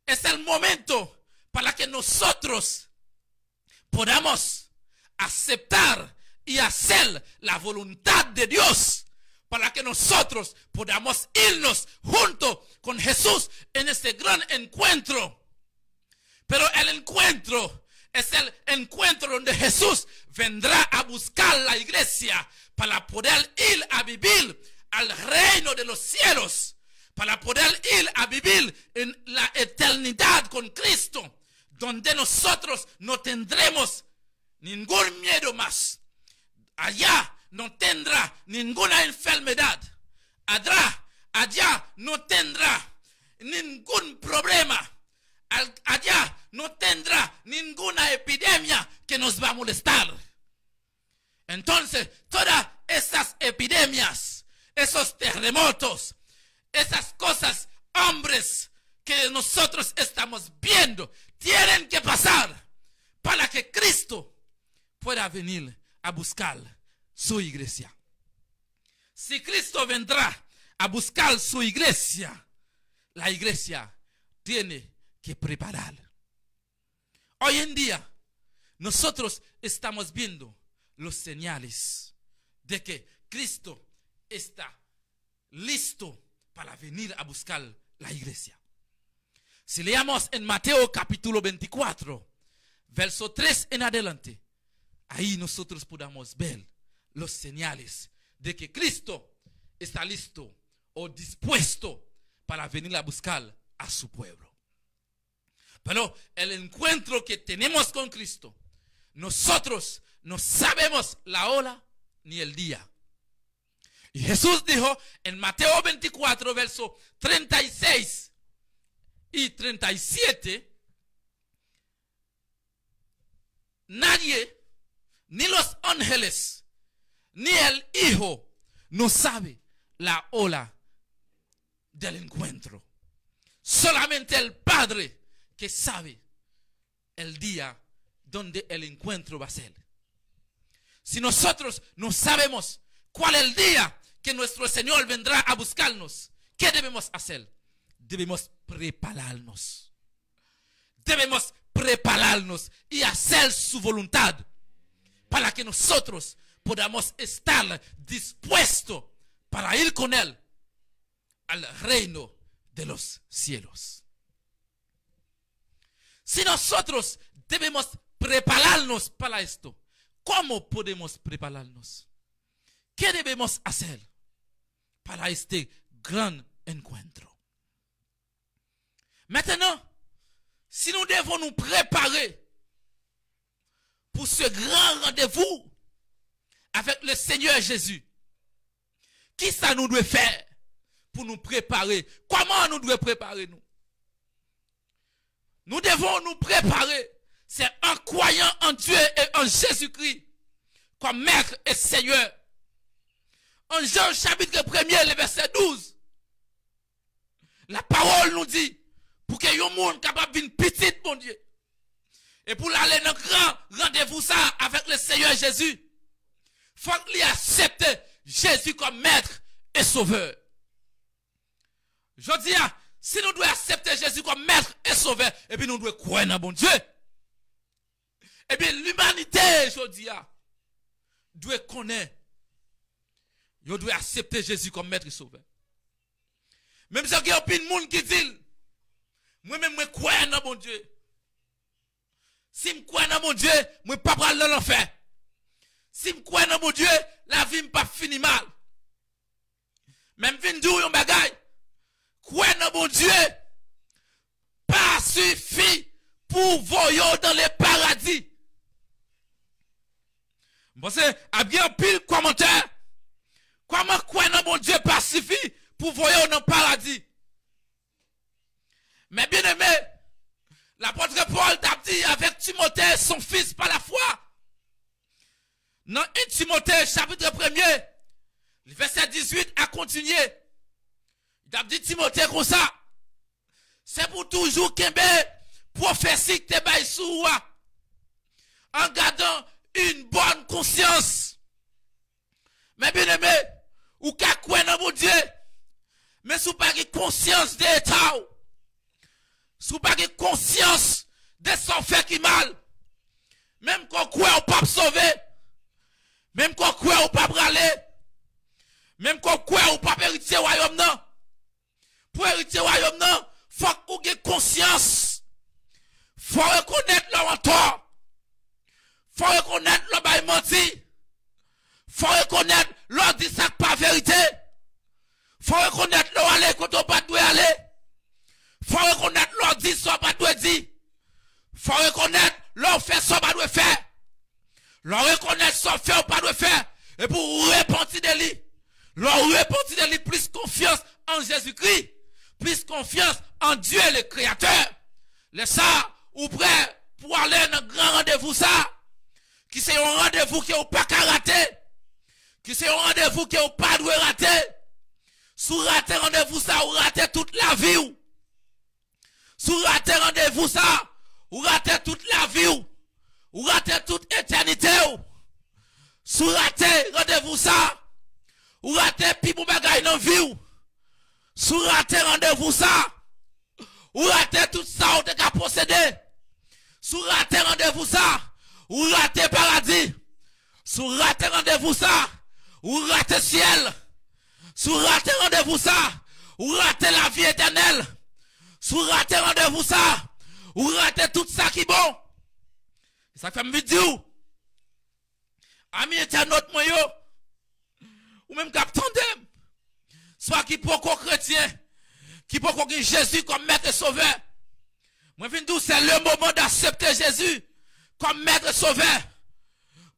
Es el momento para que nosotros podamos aceptar y hacer la voluntad de Dios, para que nosotros podamos irnos junto con Jesús en este gran encuentro. Pero el encuentro es el encuentro donde Jesús vendrá a buscar la iglesia para poder ir a vivir al reino de los cielos, para poder ir a vivir en la eternidad con Cristo, donde nosotros no tendremos ningún miedo más. Allá no tendrá ninguna enfermedad. Allá no tendrá ningún problema. Allá no tendrá ninguna epidemia que nos va a molestar. Entonces, todas esas epidemias, esos terremotos, esas cosas, hombres que nosotros estamos viendo, tienen que pasar para que Cristo pueda venir a buscar su iglesia. Si Cristo vendrá a buscar su iglesia, la iglesia tiene que preparar. Hoy en día, nosotros estamos viendo los señales de que Cristo está listo para venir a buscar la iglesia. Si leamos en Mateo capítulo 24, verso 3 en adelante, ahí nosotros podamos ver los señales de que Cristo está listo o dispuesto para venir a buscar a su pueblo. Pero el encuentro que tenemos con Cristo, nosotros no sabemos la hora ni el día. Y Jesús dijo en Mateo 24, verso 36 y 37, nadie, ni los ángeles, ni el Hijo, no sabe la hora del encuentro. Solamente el Padre que sabe el día donde el encuentro va a ser. Si nosotros no sabemos cuál es el día que nuestro Señor vendrá a buscarnos, ¿qué debemos hacer? Debemos prepararnos. Debemos prepararnos y hacer su voluntad para que nosotros podamos estar dispuestos para ir con Él al reino de los cielos. Si nosotros debemos prepararnos para esto, ¿cómo podemos prepararnos? ¿Qué debemos hacer para este gran encuentro? Maintenant, si nous devons nous préparer pour ce grand rendez-vous avec le Seigneur Jésus, qui ça nous doit faire pour nous préparer? Comment nous devons préparer nous? Nous devons nous préparer, c'est en croyant en Dieu et en Jésus-Christ comme Maître et Seigneur. En Jean chapitre 1er, le verset 12, la parole nous dit, pour que yon monde capable d'une petite, mon Dieu, et pour aller dans grand rendez-vous ça avec le Seigneur Jésus, faut qu'il accepte Jésus comme Maître et Sauveur. Je dis, si nous devons accepter Jésus comme Maître et Sauveur, et puis nous devons croire dans bon Dieu, et bien l'humanité, je dis, doit connaître, vous devez accepter Jésus comme Maître et Sauveur. Même si il y a un monde qui dit, moi-même, je crois dans mon Dieu. Si je crois dans mon Dieu, je ne vais pas prendre l'enfer. Si je crois dans mon Dieu, la vie ne pas fini mal. Même si je dis un bagage, croire dans mon Dieu, pas suffit pour voyer dans les paradis. Bon, c'est à bien pile commentaire. Comment croire dans mon Dieu pas suffit pour voyer dans le paradis. Mais bien aimé, l'apôtre Paul t'a dit avec Timothée, son fils par la foi. Dans 1 Timothée, chapitre 1er, verset 18 a continué. Il t'a dit Timothée comme ça. C'est pour toujours qu'il y ait prophétie que tu bailles sous en gardant une bonne conscience. Mais bien aimé, ou qu'à quoi dans mon Dieu, mais si vous n'avez pas conscience de l'état, si vous n'avez pas conscience de son fait qui mal, même qu'on croit au pape sauver, même qu'on croit au pape râler, même qu'on croit au pape héritier royaume non, pour héritier royaume non, faut qu'on ait conscience, faut reconnaître leur mentor, faut reconnaître leur bail menti, faut reconnaître leur dit ça pas vérité, faut reconnaître leur aller quand on pas doit aller, faut reconnaître leur dit ça pas doit dire, faut reconnaître leur fait ça pas doit faire, leur reconnaître ça fait ou pas doit faire, et pour repentir de lui, leur repentir de lui plus confiance en Jésus-Christ, plus confiance en Dieu le Créateur, les ça ou prêt pour aller dans un grand rendez-vous ça, qui c'est un rendez-vous qui n'est pas qu'à rater, qui c'est un rendez-vous qui n'est pas doit rater, sous rater rendez-vous ça ou rater toute la vie, sous rater rendez-vous ça ou rater toute la vie, ou rater toute éternité, sous rater rendez-vous ça ou rater pipou bagay dans vie, sous rater rendez-vous ça ou rater tout ça ou te ka posséder, sous rater rendez-vous ça ou rater paradis, sous rater rendez-vous ça ou rater ciel, sous rater rendez-vous ça ou rater la vie éternelle, sous rater rendez-vous ça ou rater tout ça qui bon. Ça fait me dire ami internaute moi yo ou même cap tandem soit qui pourquoi chrétien qui pourquoi Jésus comme maître et sauveur. Moi viens dire c'est le moment d'accepter Jésus comme maître et sauveur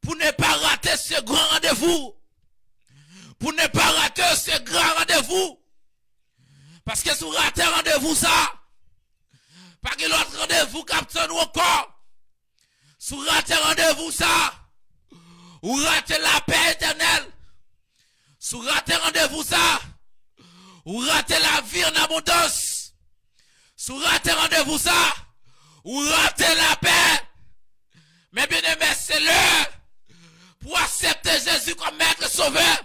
pour ne pas rater ce grand rendez-vous. Pour ne pas rater ce grand rendez-vous. Parce que si vous ratez rendez-vous ça, pas que l'autre rendez-vous capte nous encore. Si vous ratez rendez-vous ça, vous ratez la paix éternelle. Si vous ratez rendez-vous ça, vous ratez la vie en abondance. Si vous ratez rendez-vous ça, vous ratez la paix. Mais bien aimé, c'est l'heure pour accepter Jésus comme maître sauveur.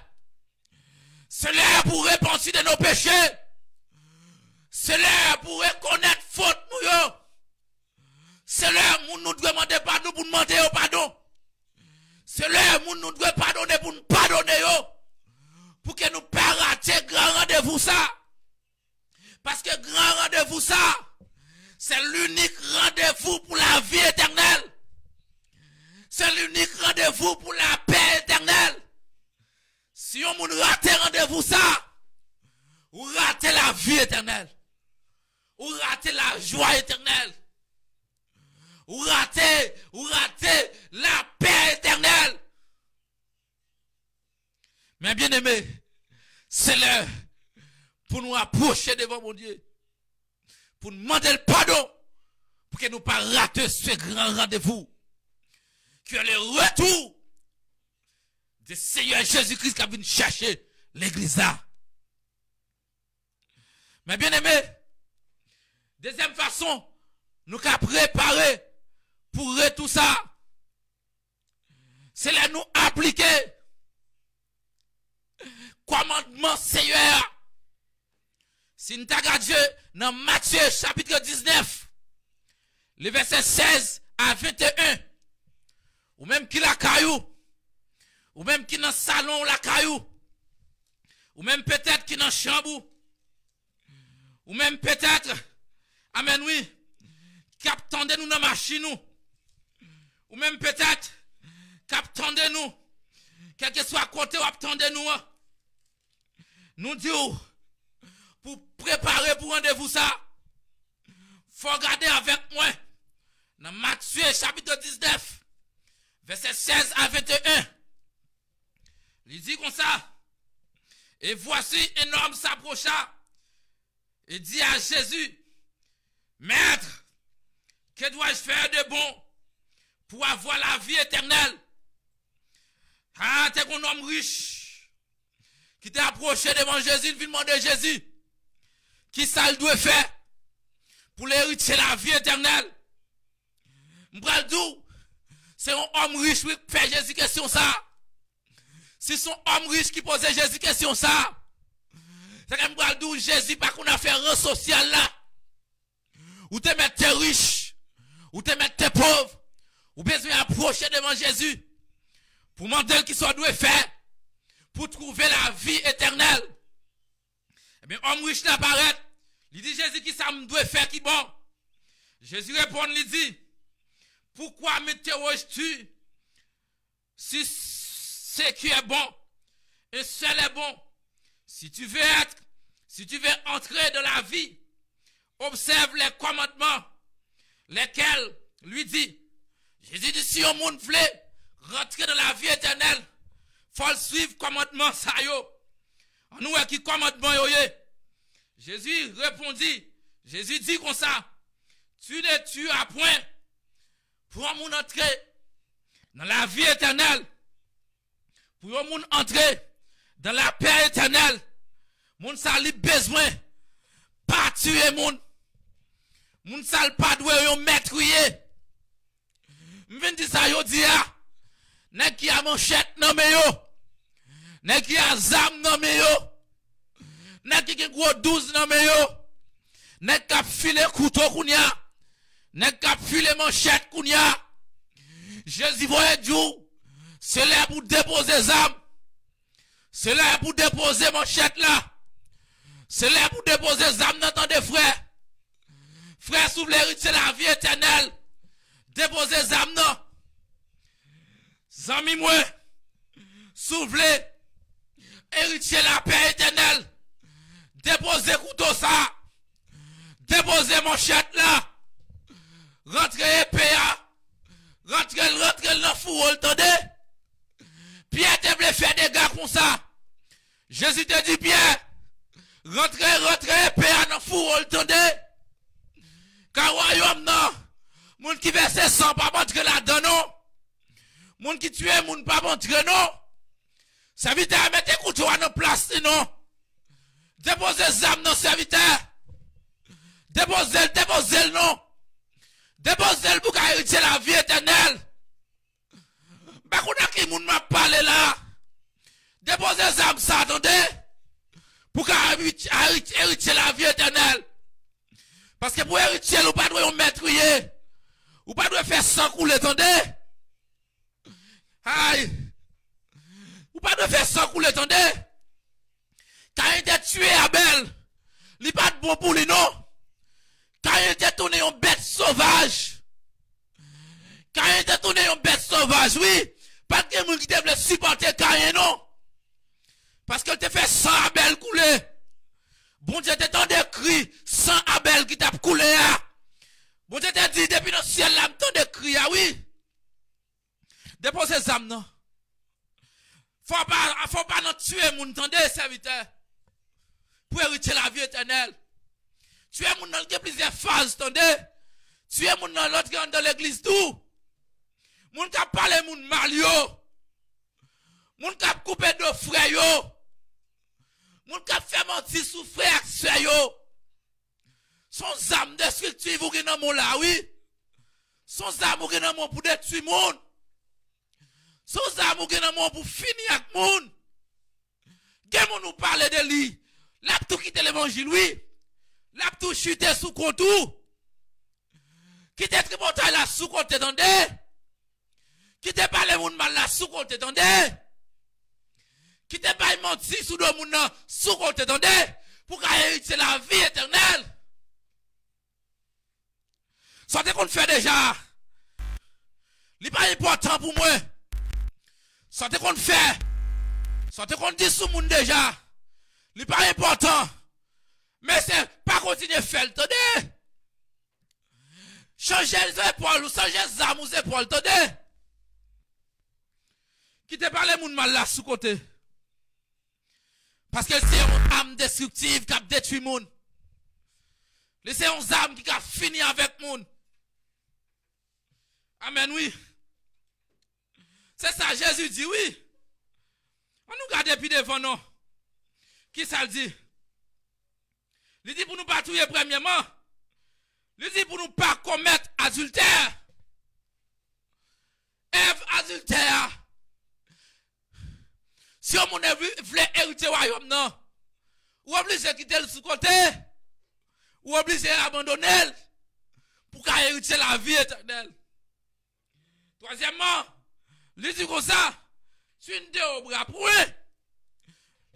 C'est l'heure pour repentir de nos péchés. C'est l'heure pour reconnaître faute nous. C'est l'heure où nous devons demander pardon pour demander au pardon. C'est l'heure où nous devons pardonner pour nous pardonner. Pour que nous pas rater grand rendez-vous ça. Parce que grand rendez-vous ça, c'est l'unique rendez-vous pour la vie éternelle. C'est l'unique rendez-vous pour la paix éternelle. Si on rate rendez-vous ça, ou rate la vie éternelle, ou rate la joie éternelle, ou rate la paix éternelle. Mais bien aimé, c'est l'heure pour nous approcher devant mon Dieu, pour nous demander le pardon, pour que nous ne pas rater ce grand rendez-vous, qui est le retour de Seigneur Jésus-Christ qui a venu chercher l'église là. Mais bien aimé, deuxième façon, nous avons préparé pour tout ça, c'est là nous appliquer commandement Seigneur. Si nous regardons Dieu dans Matthieu chapitre 19, les versets 16 à 21, ou même qui la caillou, ou même qui dans le salon la caillou, ou même peut-être qui dans la chambre, ou même peut-être, amen oui, qui attendait nous dans la machine, ou même peut-être, qui attendait nous, quel que soit côté ou attendait nous, nous disons, pour préparer pour rendez-vous ça, faut regarder avec moi, dans Matthieu chapitre 19, verset 16 à 21. Il dit comme ça, Et voici un homme s'approcha et dit à Jésus, Maître, que dois-je faire de bon pour avoir la vie éternelle? Ah, t'es un homme riche qui t'est approché devant Jésus, il vient demander Jésus, qui ça doit faire pour hériter la vie éternelle? M'bradou, c'est un homme riche qui fait Jésus question ça. Si son homme riche qui pose Jésus question ça, c'est que m'bradou, Jésus pas qu'on a fait un social là. Ou te mettre t'es riche, ou te mettre t'es pauvre, ou besoin approcher devant Jésus pour demander qu'il soit doué faire pour trouver la vie éternelle. Eh bien, homme riche n'apparaît. Il dit Jésus qui ça me doit faire qui bon. Jésus répond, il dit, pourquoi m'interroges-tu si ce qui est bon et seul est bon? Si tu veux entrer dans la vie, observe les commandements, lesquels lui dit, Jésus dit, si on monde voulait rentrer dans la vie éternelle, faut suivre commandement ça yo. On nous qui commandement yo ye. Jésus répondit, Jésus dit comme ça, tu ne tueras point pour mon entrer dans la vie éternelle, pour mon entrer dans la paix éternelle, mon sali besoin pas tuer mon sal pas doué yon maîtrier. M'vin di ça yo di a, nèg qui a manchette nan me yo, nèg qui a zam nan me yo, nèg qui gen gros 12 nan me yo, nèg qui a filé couteau kounya, nèg qui a filé manchette kounya. Jésus voye Dieu, c'est là pour déposer zam, c'est là pour déposer manchette là, c'est là pour déposer zam dans temps de frères. Frère, s'ouvre l'héritier la vie éternelle. Déposez zam non. Zami moi. S'ouvre héritier la paix éternelle. Déposez couteau ça. Déposez manchette là. Rentrez épée. Rentrez dans fourreau, entendez? Pierre te voulait faire des gars comme ça. Jésus te dit Pierre. Rentrez épée dans fourreau, entendez? Car royaume non, moun qui verse sang pas rentrer là-dedans non. Moun qui tue moun pas rentrer non. Serviteur mettez couteau à nos place non. Déposez zam non serviteur. Déposez non. Déposez pour hériter la vie éternelle. Bah qu'on a qui moun m'a parlé là. Déposez zam ça attendez. Pour hériter la vie éternelle. Parce que pour hériter, ou pas doit maîtriser. Ou pas doit faire sang couler, attendez. Aïe. Ou pas doit faire sang couler, attendez. Quand il était tué Abel, il pas de bon pour lui, non. Quand il était tourné en bête sauvage. Quand il était tourné en bête sauvage, oui. Pas de quelqu'un qui devait supporter Caïn, non. Parce qu'il te fait sang Abel couler. Bon Dieu t'entend des cris sans Abel qui t'a coulé. Bon Dieu t'a dit depuis le ciel là, m'entend des cris, oui. Déposez les âmes, non. Faut pas non tuer moun, entendez, serviteur. Pour hériter la vie éternelle. Tuer moun dans plusieurs phases, entendez. Tuer moun dans l'autre dans l'église tout. Moun qui a parlé moun mal yo. Moun qui a coupé de frères yo. Moun qui a fait mentir sous frère sœur yo. Son âme destructive ou qui nan mon là, oui. Son âme ou qui nan mon pour détruire moun. Son âme ou qui nan mon pour finir avec moun. Gen moun nous parle de lui. L'a tout quitter l'évangile, oui. L'a tout chuter sous contour. Quitter trimontaille là sous compte, attendez. Quitter parler moun mal là sous compte, attendez. Quitter pas mentir sous deux moun nan sous compte, attendez. Pour hériter la vie éternelle. Sortez qu'on fait déjà. Ce pas important pour moi. Sortez qu'on fait. Sortez qu'on dit sous moun déjà. Ce pas important. Mais c'est pas continuer à faire, attendez. Changer les épaules ou changer les armes aux épaules, attendez. Qui te parle moun mal là sous côté. Parce que c'est une âme destructive qui a détruit le monde. C'est une âme qui a fini avec le monde. Amen, oui. C'est ça, Jésus dit, oui. On nous garde depuis devant nous. Qui ça le dit? Il dit pour nous pas tuer premièrement. Il dit pour nous pas commettre adultère. Ève adultère. Si on veut hériter le royaume, non. Ou obligé de quitter le sous-côté. Ou obligé d'abandonner. Pour qu'à hériter la vie éternelle. Troisièmement, il dit comme ça. Si une de bras pour eux.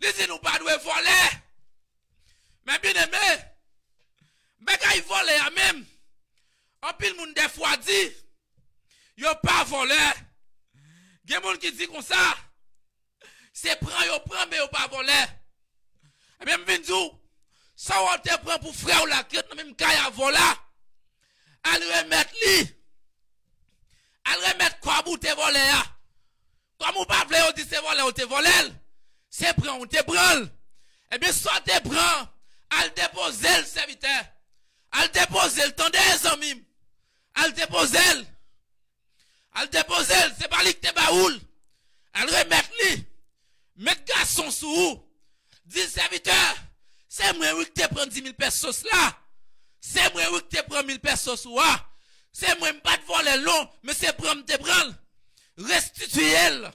Il dit nous pas de voler. Mais bien aimé. Mais quand ils volent à même. En pile monde des fois dit. Yo pas volé. Il y a des gens qui disent comme ça. C'est prend, mais yo pas volé. Et bien, je dis, ça on te prend pour frère ou la quête, même quand il y a volé. Elle remettre li. Elle remettre quoi pour te voler. Comme ou pas voler, on dit c'est volé, on te volé. C'est prend, on te prend. Et bien, soit te prend, elle dépose le serviteur. Elle dépose le temps des amis. Elle dépose elle. Elle dépose elle, c'est pas lui qui te baoule. Elle remet lui. Mettre garçon sous vous. Dit serviteur, c'est moi qui te prend 10 000 pesos là. C'est moi qui te prend 1000 pesos là. C'est moi qui pas de voler long, mais c'est prendre te prendre. Restituez-le.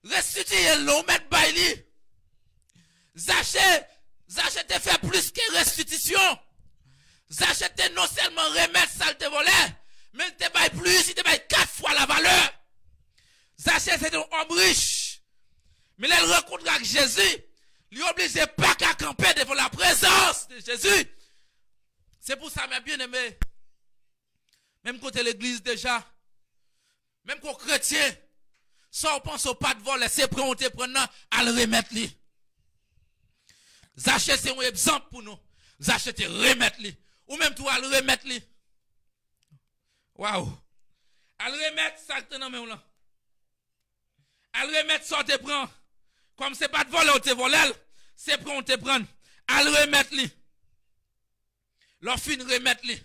Restituez-le, on met baili. Zaché te fait plus que restitution. Zaché te non seulement remettre ça te voler, mais il te baille plus, il te baille 4 fois la valeur. Zaché c'est un homme riche. Mais il rencontre avec Jésus, il est obligé pas qu'à camper devant la présence de Jésus. C'est pour ça, mes bien-aimés, même côté l'église déjà, même qu'au chrétien, ça on pense au pas de voler, c'est prêt, on te prend à le remettre lui. Zaché c'est un exemple pour nous. Zaché te remettre lui. Ou même toi à le remettre lui. Waouh. À le remettre ça que dans même là. À le remettre ça te prend. Comme c'est pas de voler, on te vole, c'est prêt, on te prend. À le remettre lui. Leur fin remettre lui.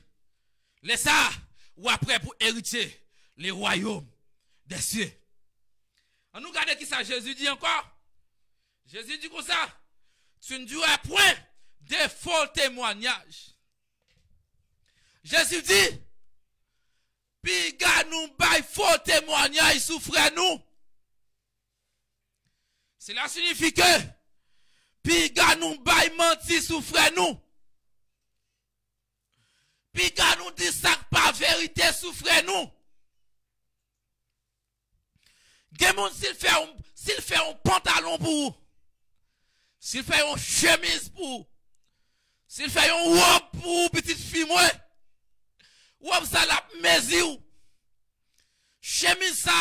Laisse ça, ou après pour hériter les royaumes des cieux. On nous regarde qui ça Jésus dit encore. Jésus dit comme ça. Tu ne diras point de faux témoignages. Jésus dit, puis gars nous bail faux témoignages souffrez nous. Cela signifie que, puis gars nous bail menti souffrez nous. Puis gars nous dit ça pas vérité souffrez nous. Gemon s'il fait un pantalon pour vous. S'il fait une chemise pour, s'il fait une robe pour petite fille, moi, robe ça la mesure, chemise ça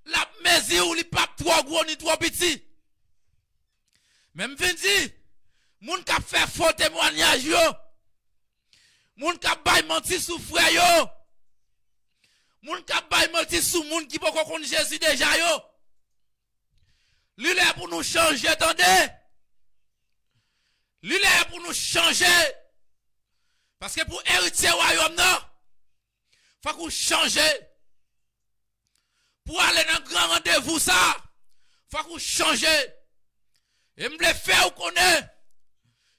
la mesure, il pas trop gros ni trop petit. Même vient dire, moun qui fait faux témoignage yo, moun qui bail menti sous frère yo, moun qui bail menti sous moun qui pas connaître Jésus déjà yo. Lui là pour nous changer, attendez. Lui là pour nous changer. Parce que pour hériter le royaume, non, faut qu'on change. Pour aller dans un grand rendez-vous, ça, faut qu'on change. Et me le faire ou connaît.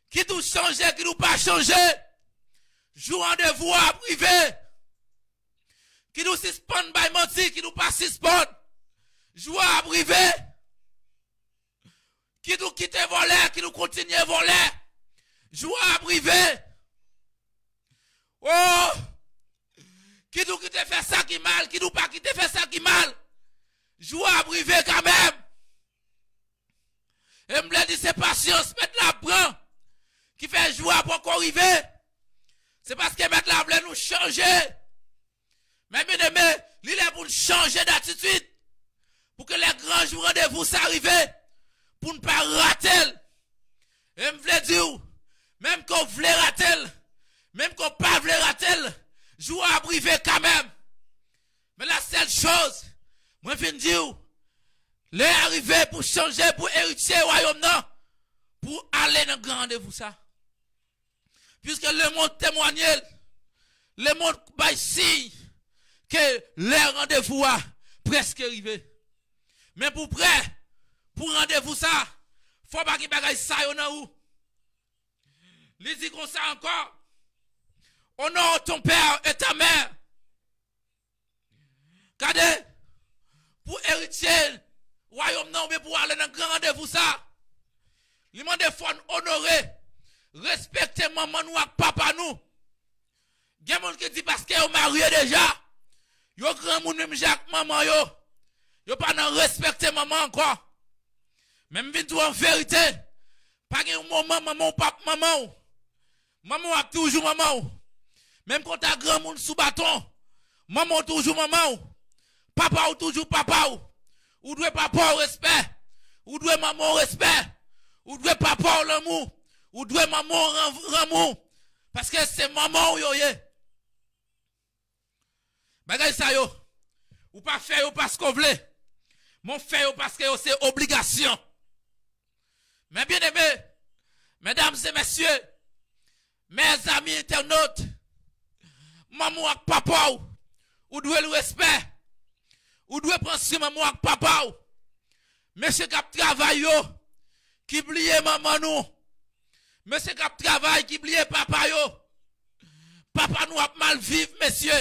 Qui nous change, qui nous pas changer. Joue rendez-vous à privé. Qui nous suspend by menti, qui nous pas suspend. Joue à privé. Qui nous quitte voler, qui nous continue voler. Joue à privé. Oh! Qui nous quitte faire ça qui mal, qui nous pas quitte faire ça qui mal. Joue à privé quand même. Et me dit c'est patience, mettre la prend. Qui fait jouer pour encore arriver. C'est parce que mettre la voulait nous changer. Mais bien aimé, il est pour nous changer d'attitude. Pour que les grands jours rendez-vous s'arrivent. Pour ne pas rater. Et me voulait dire, même qu'on voulait rater, même qu'on pas voulait rater, jouer à privé quand même. Mais la seule chose, moi je viens dire, les arriver pour changer, pour hériter au royaume, non, pour aller dans le grand rendez-vous ça. Puisque le monde témoigne, le monde baille signe que le rendez-vous a presque arrivé. Mais pour prêt, pour rendez-vous ça, faut pas qu'il bagaille ça yon nan ou. Il dit comme ça encore. Honore ton père et ta mère. Regardez, pour héritier, royaume non, mais pour aller dans le grand rendez-vous ça, il m'a des fois honorer, respecter maman nous et papa nous. Il y a des gens qui disent parce qu'ils sont mariés déjà, ils ont grand monde même Jacques maman yo. Ils pas non respecter maman encore. Même vite en vérité, pas un moment maman ou papa maman. Maman a toujours maman. Même quand t'as grand monde sous bâton, maman toujours maman. Papa ou toujours papa ou doit papa au respect, ou doit maman au respect, ou doit papa au l'amour, ou doit maman au l'amour, parce que c'est maman ou yo ye. Bagay ça yo, ou pas faire yo parce qu'on veut, mon fait yo parce que c'est obligation. Mais bien aimé, mesdames et messieurs, mes amis internautes, maman ou papa ou doit le respect. Ou doit prendre soin maman avec papa ou. Monsieur qui travaille qui oublie maman nous. Monsieur qui travaille qui oublie papa yo. Papa nous a mal vivre monsieur.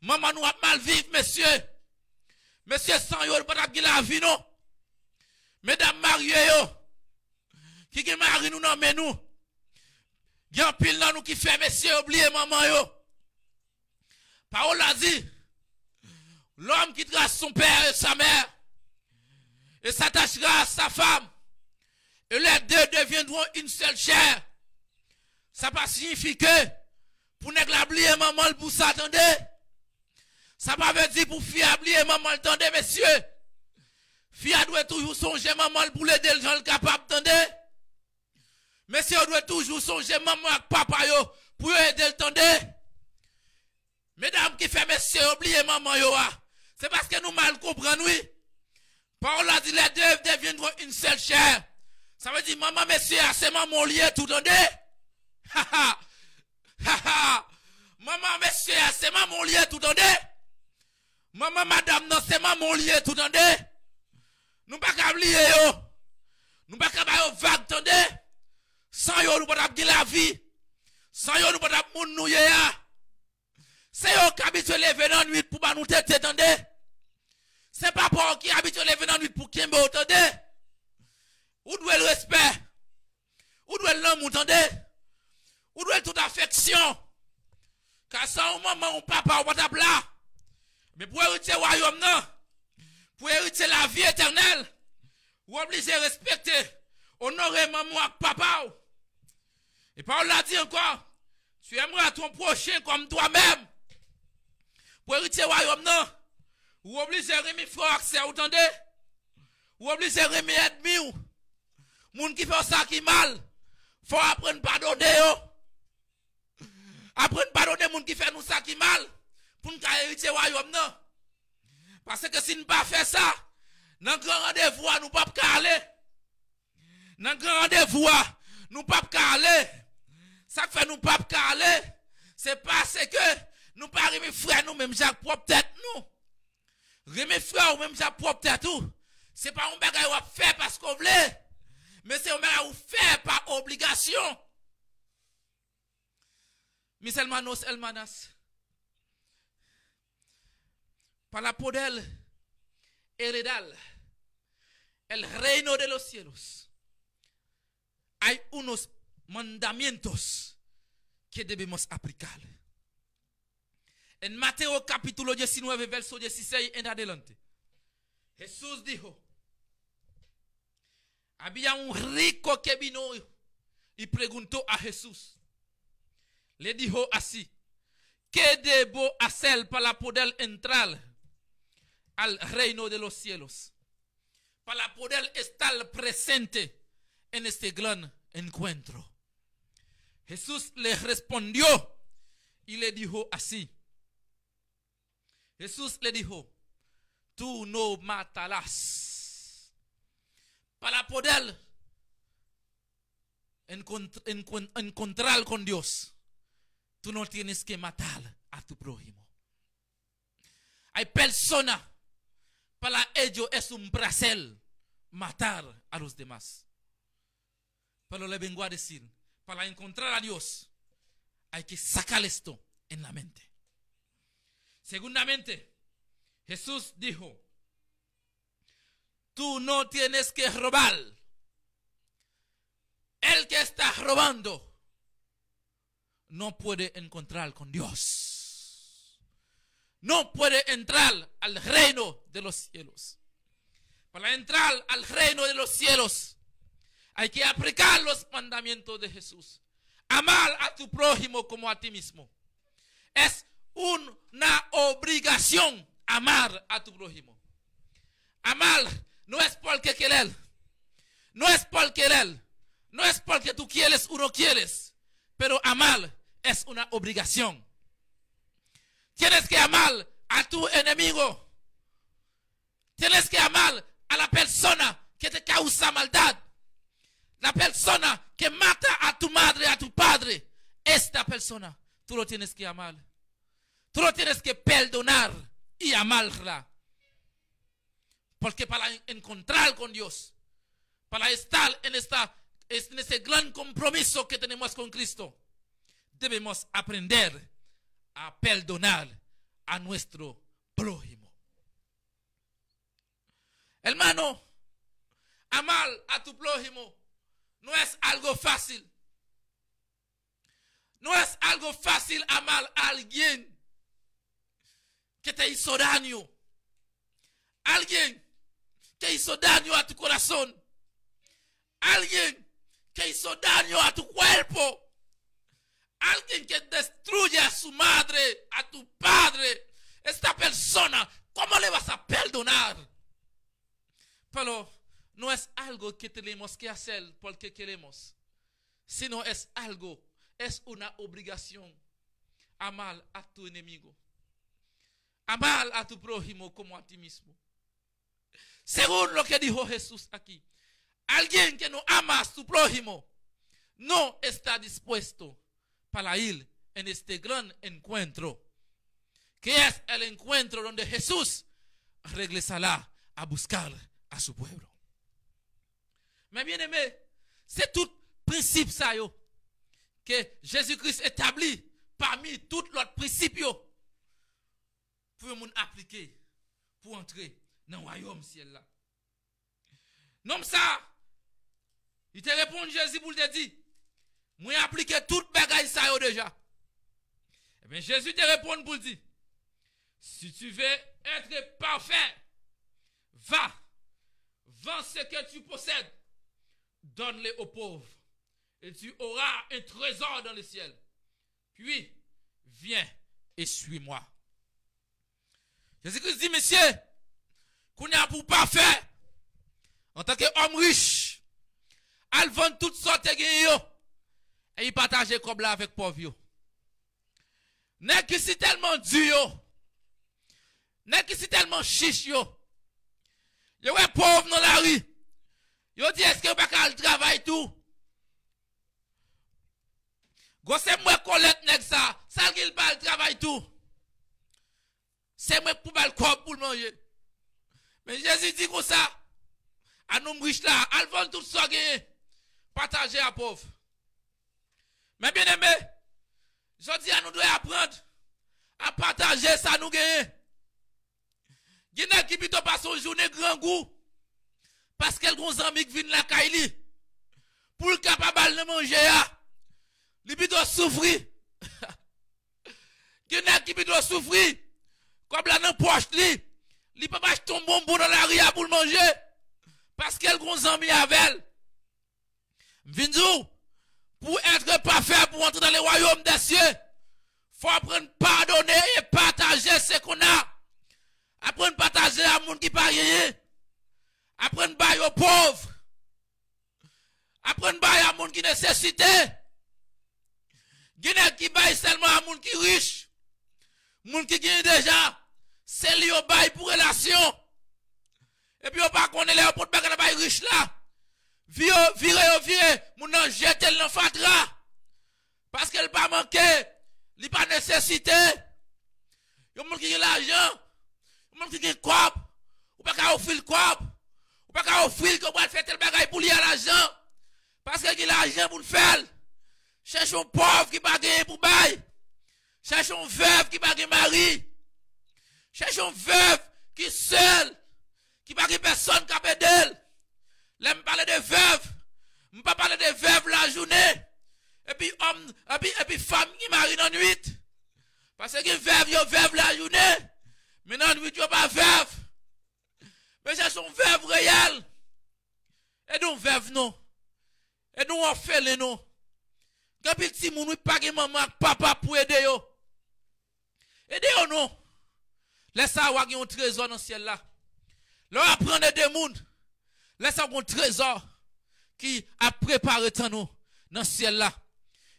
Maman nous a mal vivre monsieur. Monsieur sans yo pas la vie non. Mesdames mariées yo. Qui marie nous non mais nous. Gen pile nan nous qui fait monsieur oublier maman yo. Parole a dit l'homme quittera son père et sa mère et s'attachera à sa femme et les deux deviendront une seule chair. Ça pas signifie que pour ne pas oublier maman pour s'attendre. Ça pas veut dire pour fille oublier maman attendez messieurs. Fille doit toujours songer maman pour l'aider le gens capable attendez. Messieurs doit toujours songer maman avec papa yo pour aider le tendez. Mesdames qui fait messieurs oublier maman yo a. C'est parce que nous mal comprenons, oui. Parole a dit les deux deviendront une seule chair. Ça veut dire, maman, monsieur, c'est maman lié tout le temps. Maman, monsieur, c'est maman lié tout le temps. Maman, madame, non, c'est maman lié tout le temps. Nous pas qu'à oublier yo. Nous pas qu'à bailler vague, tendez. Sans yo, nous pas qu'à la vie. Sans yo, nous pas qu'à moun nou ye ya. C'est yo qui habite lever dans la nuit pour nous tête, tendez. C'est pas pour qui habite lever dans la nuit pour qui me entendez. Ou doit le respect. Ou doit l'amour, entendez. Ou doit toute affection. Car sans maman ou papa ou pas là. Mais pour hériter le royaume, non. Pour hériter la vie éternelle. Ou obligé de respecter. Honorer maman ou papa. Et Paul l'a dit encore. Tu aimeras ton prochain comme toi-même. Pour hériter le royaume, non. Ou obligé de remettre frère accès, vous entendez? Ou obligé de remettre ennemi ou. Moun qui fait ça qui mal. Faut apprendre à pardonner yo. Apprendre à pardonner moun qui fait nous ça qui mal. Pour nous hériter le royaume, non. Parce que si nous ne pas faire ça, dans le grand rendez-vous, nous ne pouvons pas aller. Dans le grand rendez-vous, nous ne pouvons pas aller. Ça fait nous ne pouvons pas aller. C'est parce que nous ne pouvons pas remettre frère nous, même Jacques propre tête nous. Remettre frère ou même Jacques propre tête tout. C'est pas un bagage qu'on fait parce qu'on veut. Mais c'est un bagage qu'on fait par obligation. Mis hermanos, hermanas. Para poder heredar el reino de los cielos, hay unos mandamientos que debemos aplicar. En Mateo capítulo 19, verso 16 en adelante, Jesús dijo, había un rico que vino y preguntó a Jesús. Le dijo así, ¿qué debo hacer para poder entrar al reino de los cielos? Para poder estar presente en este gran encuentro. Jesús le respondió y le dijo así. Jesús le dijo, tú no matarás. Para poder encontrar con Dios, tú no tienes que matar a tu prójimo. Hay personas, para ellos es un placer matar a los demás. Pero le vengo a decir, para encontrar a Dios, hay que sacar esto en la mente. Segundamente, Jesús dijo, tú no tienes que robar. El que está robando no puede encontrar con Dios. No puede entrar al reino de los cielos. Para entrar al reino de los cielos hay que aplicar los mandamientos de Jesús. Amar a tu prójimo como a ti mismo. Es una obligación amar a tu prójimo. Amar no es porque querer. No es por querer. No es porque tú quieres o no quieres. Pero amar es una obligación. Tienes que amar a tu enemigo. Tienes que amar a la persona que te causa maldad. La persona que mata a tu madre, a tu padre. Esta persona, tú lo tienes que amar. Tú lo tienes que perdonar y amarla. Porque para encontrar con Dios, para estar en ese gran compromiso que tenemos con Cristo, debemos aprender a perdonar a nuestro prójimo. Hermano, amar a tu prójimo no es algo fácil. No es algo fácil amar a alguien que te hizo daño. Alguien que hizo daño a tu corazón. Alguien que hizo daño a tu cuerpo. Alguien que destruye a su madre, a tu padre. Esta persona, ¿cómo le vas a perdonar? Pero no es algo que tenemos que hacer porque queremos, sino es algo, es una obligación. Amar a tu enemigo. Amar a tu prójimo como a ti mismo. Según lo que dijo Jesús aquí, alguien que no ama a su prójimo no está dispuesto para ir en este gran encuentro, que es el encuentro donde Jesús regresará a buscar a su pueblo. Mais bien aimé, c'est tout principe ça yo que Jésus-Christ établit parmi tous les principes yo pour moun appliquer pour entrer dans le royaume ciel là. Non ça, il te répond Jésus pour te dire, moi appliquer tout bagaille ça yo déjà. Eh bien Jésus te répond pour dire, si tu veux être parfait, va, vends ce que tu possèdes, donne-les aux pauvres, et tu auras un trésor dans le ciel. Puis, viens et suis-moi. Jésus-Christ dit, monsieur, qu'on y a pour parfait, en tant qu'homme riche, elle vend toutes sortes de gains, et il partage comme là avec pauvres. N'est que si tellement dur, n'est que si tellement chiche, yo ouais pauvre dans la rue. Yo dit, est-ce que vous pas le travail tout? C'est moi collecte nèg ça qu'il pas le travail tout. C'est moi pour le corps pour manger. Mais Jésus dit comme ça, à nous riches là, al vendre tout ça gagné, partager à pauvre. Mais bien aimé, je dis à nous devons apprendre à partager ça nous gagner. Il y a qui plutôt passe une journée grand goût. Parce qu'elle a des amis qui viennent la caille pour le capable de manger. Il plutôt souffrir. Il y a qui plutôt souffrir. Comme là dans la poche, il peut pas acheter un bonbon dans la rue pour le manger. Parce qu'elle a des amis avec elle. Vinzou, pour être parfait, pour entrer dans le royaume des cieux, il faut apprendre à pardonner et partager ce qu'on a. Apprendre à partager à monde qui pas rien. Apprendre à bailler aux pauvres. Apprendre à bailler à monde qui nécessite. Guinée qui baille seulement à monde qui riche. Monde qui gagne déjà. C'est lui au bail pour relation. Et puis on pas connaît les pour pas bailler riche là. Virez, mon nan jette le fatra. Parce qu'elle pas manqué, il pas nécessité. Yon moun qui a l'argent, yon moun qui a quoi, ou pas qu'à offrir le quoi, ou pas qu'à offrir qu'on va faire tel bagay pour lier à l'argent. Parce qu'il a l'argent pour le faire. Cherchons pauvre qui pas gagné pour bail. Cherchons veuve qui pas gagné mari. Cherchons veuve qui seul, qui pas gagné personne qui a pédé. Là, me parler de veuve, me pas parler de veuve la journée. Et puis homme, et puis femme qui marie dans la nuit. Parce que veuve la journée. Mais dans la nuit, yo pas veuve. Mais cherchons veuve réelle. Et donc veuve non. Et nous on fait les non. Quand petit moun oui pas gen maman papa pour aider yo. Aider yo non. Laisse ça avoir un trésor dans le ciel là. Là apprendre des moun. Laisse ça un trésor qui a préparé tant nous dans le ciel là.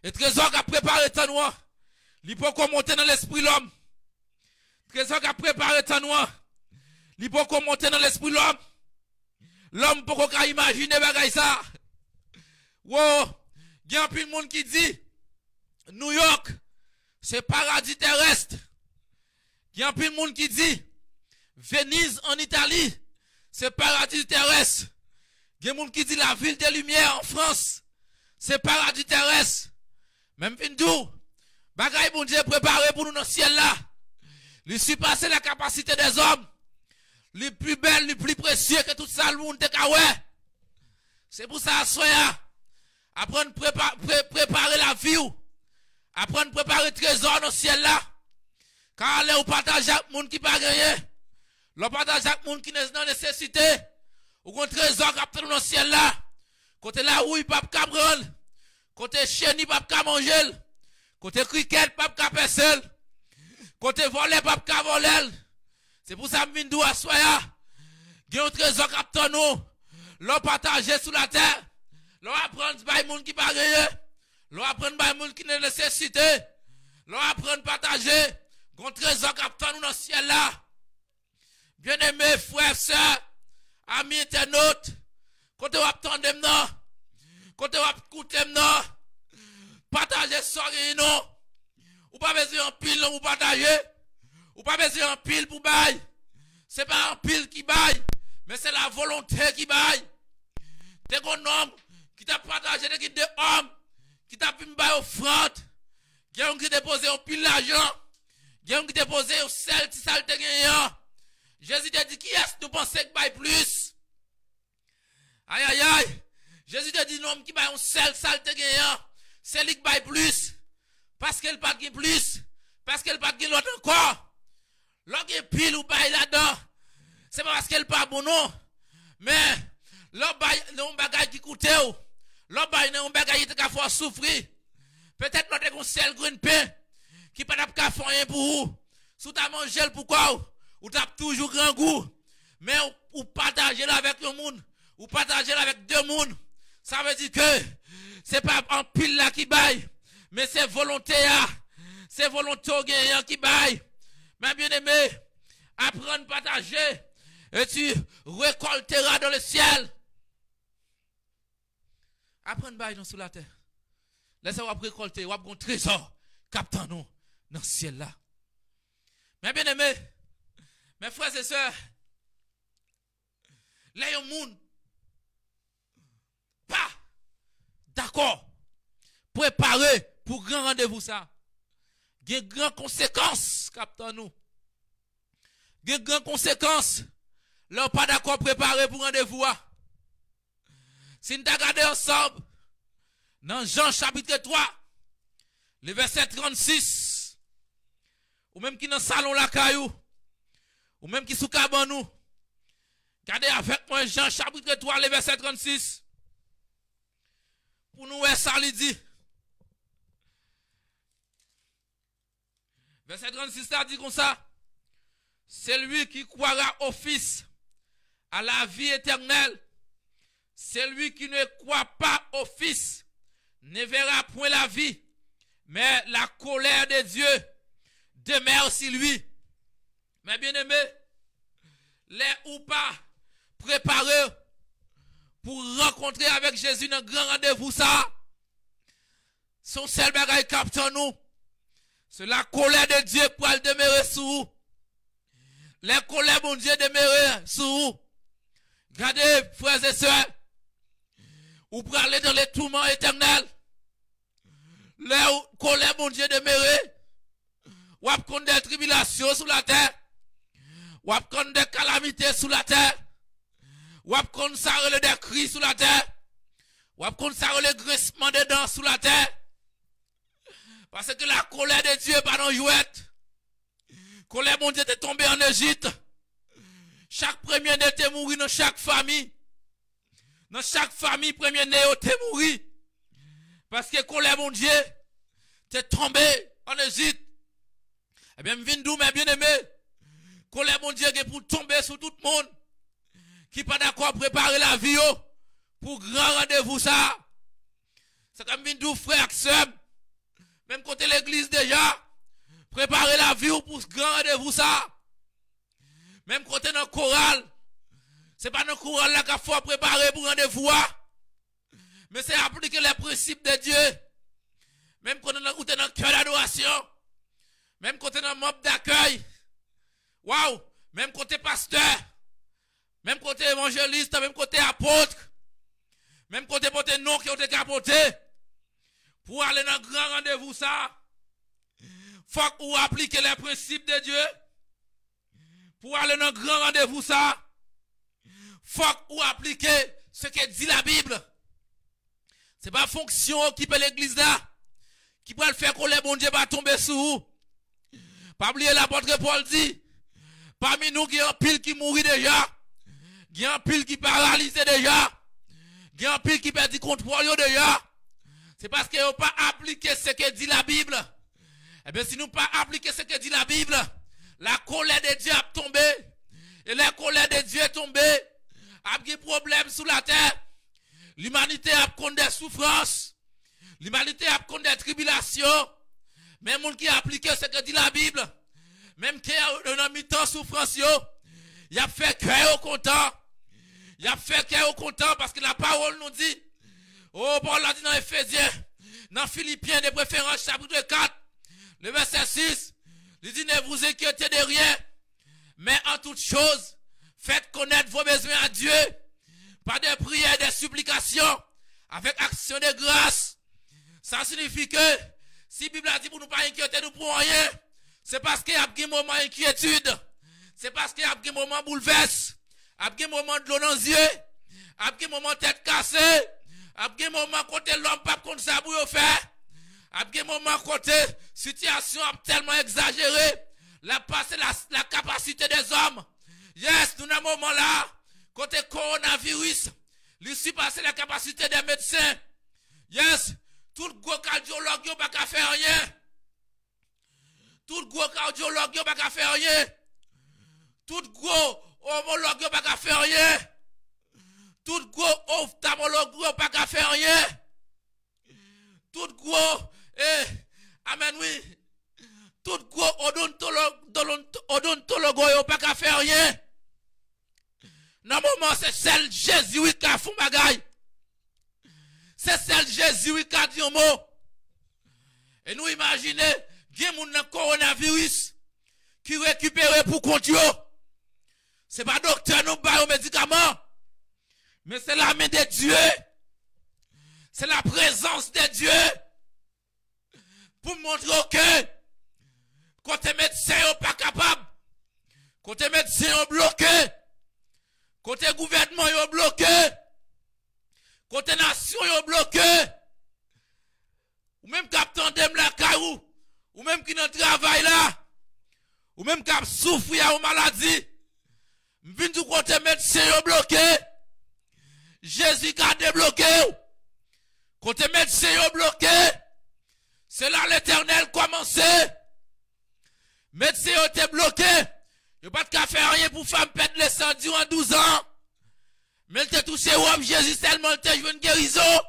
Et trésor qui a préparé tant nous. Il peut monter dans l'esprit l'homme. Trésor qui a préparé tant nous. Il peut monter dans l'esprit l'homme. L'homme peut pas imaginer bagay ça. Wow, il y a un peu de monde qui dit New York, c'est paradis terrestre. Il y a un peu de monde qui dit Venise en Italie, c'est paradis terrestre. Il y a un monde qui dit la ville des Lumières en France, c'est paradis terrestre. Même Findou, bagay bon Dieu préparé pour nous dans le ciel là. Il surpasse la capacité des hommes. Les plus belles, les plus précieux que tout ça le monde te kawè. C'est pour ça soya. Apprendre préparer la vie ou. Apprendre préparer le trésor dans le ciel là. Car allez ou partager avec les gens qui pas gagné. L'on partage avec les gens qui n'ont nécessité. Ou un trésor qui dans le ciel là. Côté là où il pas prendre. Côté chenille pas manger. Côté cricket pas percer. Côté voler pas voler. C'est pour ça que je dis à soya. Il y a un trésor qui nous. L'on partage sur la terre. L'on apprend par les gens qui pas gagné. L'on apprend par les gens qui ne nécessité. L'on apprend partager. Un trésor qui nous dans le ciel là. Bien aimé, frères, sœurs, amis internautes. Quand vous attendez maintenant. Quand vous écoutez maintenant. Partagez ça, non. Ou pas besoin en pile, ou partager. Ou pas besoin en pile pour bail. C'est pas un pile qui baille. Mais c'est la volonté qui baille. T'es un homme qui t'a partagé des guides de hommes, qui t'a pu me bailler offrande, qui a qui déposé un pile d'argent, qui a qui déposé au sel, si ça le gagnant. Jésus t'a dit, qui est-ce que nous pensons que baille plus? Aïe aïe aïe. Jésus t'a dit, l'homme qui baille un sel, ça le gagnant. C'est lui qui baille plus. Parce qu'elle pas gagne plus. Parce qu'elle pas gagne l'autre encore. L'autre pile ou baille là-dedans. C'est pas parce qu'elle pas bon non. Mais, l'autre baille, non bagage qui coûte ou. L'autre baille, non bagage qui faut souffrir. Peut-être l'autre conseil green pain. Qui pas d'ap faire rien pour vous. Sous ta mangé pourquoi? Ou t'as toujours grand goût. Mais, ou partager là avec le monde. Ou partager là avec deux mondes. Ça veut dire que, c'est pas en pile là qui baille. Mais c'est volonté là. C'est volonté au gagnant qui baille. Mais bien aimé, apprendre à partager. Et tu récolteras dans le ciel. Apprendre à bailler sous la terre. Laissez-moi récolter, ou un trésor. Captant nous dans le ciel là. Mais bien aimé, mes frères et sœurs, là, il y a un monde. Pas d'accord. Préparé pour grand rendez-vous ça. Il y a de grandes conséquences, captant nous. Il y a de grandes conséquences. Là, pas d'accord préparé pour rendez-vous. Si nous regardons ensemble, dans Jean chapitre 3, le verset 36, ou même qui dans le salon la caillou, ou même qui sous cabane nous, regardez avec moi Jean chapitre 3, le verset 36, pour nous, ça lui dit. Verset 36, ça dit comme ça. Celui qui croira au Fils, à la vie éternelle. Celui qui ne croit pas au Fils, ne verra point la vie, mais la colère de Dieu demeure sur lui. Mais bien aimé, les ou pas préparés pour rencontrer avec Jésus dans un grand rendez-vous ça. Son seul bagage capte nous. C'est la colère de Dieu pour le demeurer sous vous. La colère de Dieu demeurer sous vous. Regardez, frères et sœurs, ou pour aller dans les tourments éternels. La colère de Dieu demeurer. Ou à prendre des tribulations sur la terre. Ou à prendre des calamités sur la terre. Ou à prendre ça des cris sur la terre. Ou à prendre ça le grincement des dents sur la terre. Parce que la colère de Dieu pas dans jouette. Colère mon Dieu est tombé en Égypte. Chaque premier-né était mouru dans chaque famille. Dans chaque famille, premier-né était mouru. Parce que colère mon Dieu est tombé en Égypte. Eh bien, viens d'où, mes bien-aimés. Colère mon Dieu est pour tomber sur tout le monde. Qui pas d'accord préparer la vie pour grand rendez-vous ça. C'est comme viens d'où, frère, sœur. Même côté l'église déjà, préparer la vie pour ce grand rendez-vous ça. Même côté dans le choral, c'est pas dans le choral là qu'il faut préparer pour rendez-vous. Mais c'est appliquer les principes de Dieu. Même côté dans le cœur d'adoration. Même côté dans le mob d'accueil. Waouh! Même côté pasteur. Même côté évangéliste, même côté apôtre. Même côté porter nom qui ont été capotés. Pour aller dans un grand rendez-vous, ça, faut qu'on applique les principes de Dieu. Pour aller dans un grand rendez-vous, ça, faut qu'on applique ce que dit la Bible. C'est pas fonction qui peut l'église là, qui peut le faire que les bon Dieu va tomber sur vous. Pas oublier l'apôtre Paul dit, parmi nous, il y a un pile qui mourit déjà, il y a un pile qui paralysé déjà, il y a un pile qui perd du contrôle déjà. C'est parce qu'ils n'ont pas appliqué ce que dit la Bible. Eh bien, si nous pas appliqué ce que dit la Bible, la colère de Dieu a tombé. Et la colère de Dieu est tombée. A des problèmes sur la terre. L'humanité a connu des souffrances. L'humanité a connu des tribulations. Même les gens qui a appliqué ce que dit la Bible, même qui a mi-temps souffrance, il a fait cœur content. Il a fait cœur content parce que la parole nous dit. Oh, Paul l'a dit dans Ephésiens, dans Philippiens de préférence, chapitre 4, le verset 6, il dit, ne vous inquiétez de rien, mais en toute chose, faites connaître vos besoins à Dieu, par des prières, des supplications, avec action de grâce. Ça signifie que, si la Bible a dit pour nous pas inquiéter, nous pour rien, c'est parce qu'il y a des moments d'inquiétude, c'est parce qu'il y a des moments bouleversés, il y a des moments de l'eau dans les yeux, il y a des moments de tête cassée, après moment côté l'homme pas comme ça pour faire. Après moment côté situation tellement exagérée, la passer la capacité des hommes. Yes, nous dans moment là, côté coronavirus, lui surpasser la capacité des médecins. Yes, tout le gros cardiologue n'a pas qu'à faire rien. Tout le gros cardiologue n'a pas qu'à faire rien. Tout le gros homologue n'a pas qu'à faire rien. Tout gros ophtalmologue n'a pas qu'à faire rien. Tout gros, amen oui. Tout gros odontologue n'a pas qu'à faire rien. Normalement, c'est celle Jésus qui a fait bagaille. C'est celle Jésus qui a dit un mot. Et nous imaginez, il y a un coronavirus qui récupère pour contrôler. C'est pas docteur nous pas un médicament. Mais c'est la main de Dieu. C'est la présence de Dieu. Pour montrer que côté médecin n'est pas capable. Côté médecin est bloqué. Côté gouvernement est bloqué. Côté nation est bloqué. Ou même qui attendent la caillou. Ou même qui dans travail là. Ou même qui souffre à une maladie. Vin du côté médecin est bloqué. Jésus a débloqué. Côté médecin est bloqué. C'est là l'Éternel commencé. Médecin était bloqué. Il n'y a pas de faire rien pour femme perdre les sang durant 12 ans. Mais il t'a touché au homme Jésus tellement il t'a joué une guérison.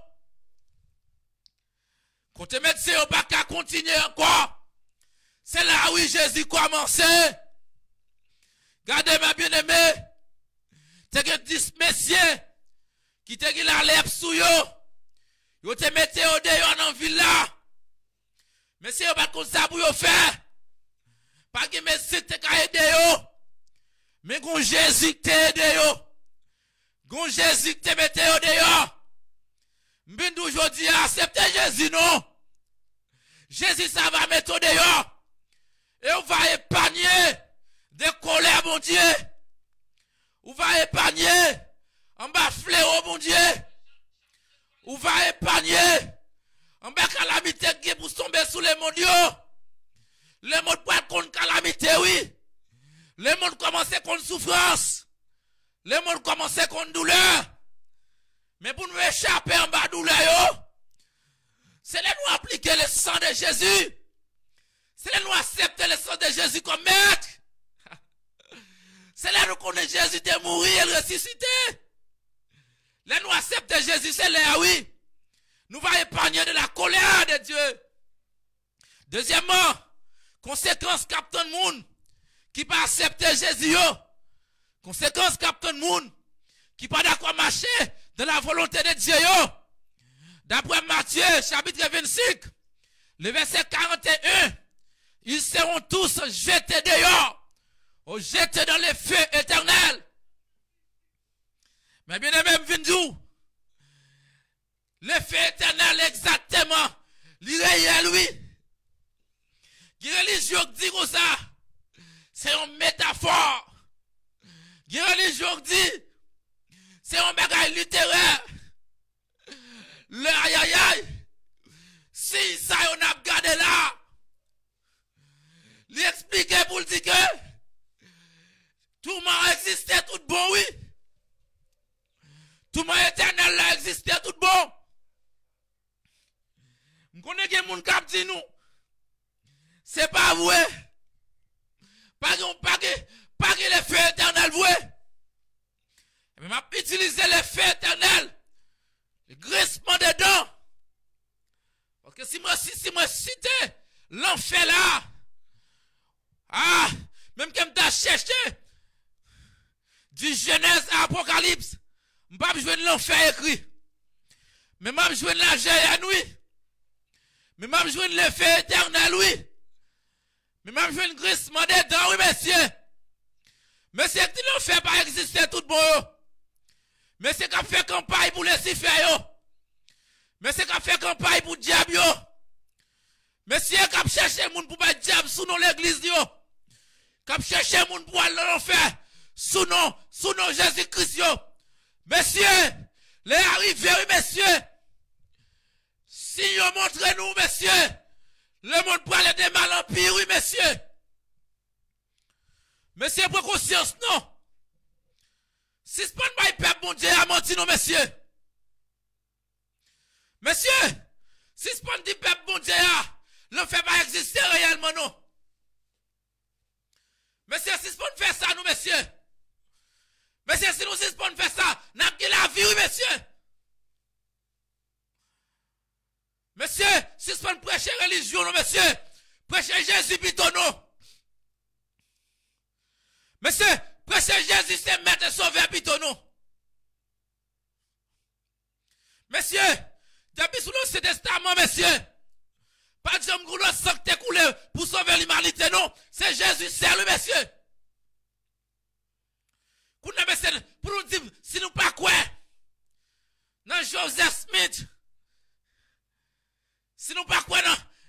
Côté médecin, il n'y a pas qu'à continuer encore. C'est là où Jésus commencé. Regardez ma bien-aimée. C'est que 10 messieurs qui te la lèvre sous yo. Yo te mette au dehors dans ville là. Mais si yo pas comme ça pour yo faire. Pas que Messie te ka aider yo. Mais gon Jésus te aider yo. Gon Jésus te mette au dehors. M'bin aujourd'hui accepter Jésus non. Jésus ça va mettre au dehors. Et on va épargner des colères mon Dieu. On va épargner en bas fléau mon Dieu. On va épargner en bas calamité qui pour tomber sous les mondiaux. Les mondes pour contre calamité, oui. Les mondes commencent contre souffrance. Les mondes commencent contre douleur. Mais pour nous échapper en bas douleur, c'est là nous appliquer le sang de Jésus. C'est là nous accepter le sang de Jésus comme maître. C'est là nous connaissons Jésus de mourir et de ressusciter. Là nous accepter Jésus, c'est là, oui. Nous va épargner de la colère de Dieu. Deuxièmement, conséquence captain monde qui pas accepter Jésus yo. Conséquence captain monde qui pas d'accord marcher dans la volonté de Dieu yo. D'après Matthieu chapitre 25, le verset 41, ils seront tous jetés dehors, ou jetés dans les feux éternels. Mais bien aimé Vindou, le feu éternel exactement, l'irréel oui. Qui religion dit comme ça, c'est une métaphore. Qui religion dit, c'est un bagage littéraire. Le aïe aïe aïe, si ça on a gardé là, lui expliquer pour le dire que tout le monde existait tout bon, oui. Tout le monde éternel là existait tout bon. Je connais que mon cap dit nous. C'est pas vrai. Pas que le feu éternel vrai. Mais m'a utilisé le feu éternel. Le grincement des dents. Parce que si moi cite l'enfer là. Ah, même que m'ta cherché du Genèse à Apocalypse, m'pas jouer l'enfer écrit. Mais m'a jouer la géant nuit. Mais m'a jouer le feu éternel oui. Mais m'a jouer le grincement des dents oui messieurs. Monsieur qui l'enfer pas exister tout bon. Mais c'est qu'a fait campagne pour les cifres. Mais c'est qu'a fait campagne pour diable. Mais c'est qu'a cherché moun pour pas diable sous non l'église yo. Qu'a cherché moun pour aller l'enfer sous non Jésus-Christ yo. Messieurs, les arrivés oui messieurs. Si yo montre nous messieurs, le monde pour aller de mal en pire oui messieurs. Messieurs pour conscience non. Si ce pas de peuple, mon Dieu, a menti, non, messieurs. Messieurs, si ce pas de peuple, mon Dieu, ne fait pas exister réellement, non. Messieurs, si ce pas de faire ça, nous, messieurs. Messieurs, si nous, si ce pas de faire ça, n'a pas la vie, oui, messieurs. Messieurs, si ce pas de prêcher religion, non, messieurs. Prêcher Jésus, plutôt, non. Messieurs, prêcher Jésus, c'est maître et sauveur, plutôt non. Messieurs, depuis sous l'Ancien Testament, messieurs, pas de jambe goulot sang te coulé pour sauver l'humanité, non. C'est Jésus, c'est lui, messieurs. Pour nous dire, si nous pas quoi, non, Joseph Smith, si nous pas quoi,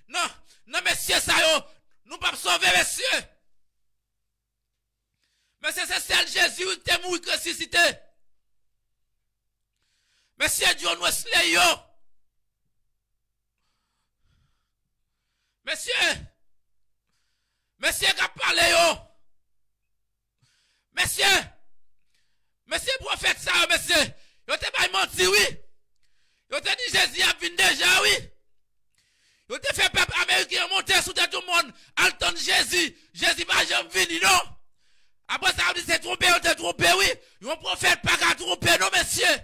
non, messieurs, ça yo, nous pas sauver, messieurs. Mais c'est celle Jésus qui est mort et ressuscité. Monsieur John Wesley, yo. Monsieur qui a parlé, yo. Monsieur prophète ça, monsieur. Yo te pas menti, oui. Yo te dit Jésus a venu déjà, oui. Yo te fait peuple américain monter sous tout le monde. Alton Jésus. Jésus va jamais venir, non. Après ça, on dit c'est trompé, on te trompé, oui. Un prophète pas qu'à tromper, non, messieurs.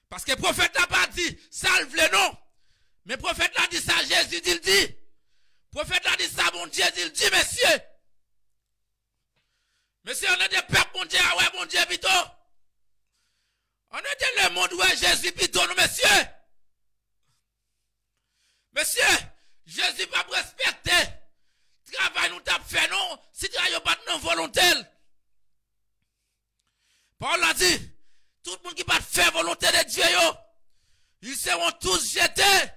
Parce que le prophète n'a pas dit, salve le non. Mais le prophète n'a dit ça, Jésus dit le dit. Le prophète n'a dit ça, mon Dieu dit le dit, messieurs. Messieurs, on a des peuples, mon bon Dieu, ouais, bon Dieu, plutôt. On est dans le monde où Jésus, plutôt, nous, messieurs. Monsieur, Jésus va respecter. Travail nous t'a fait, non. Si travail pas non volontaire. Paul a dit, tout le monde qui va faire volonté de Dieu, ils seront tous jetés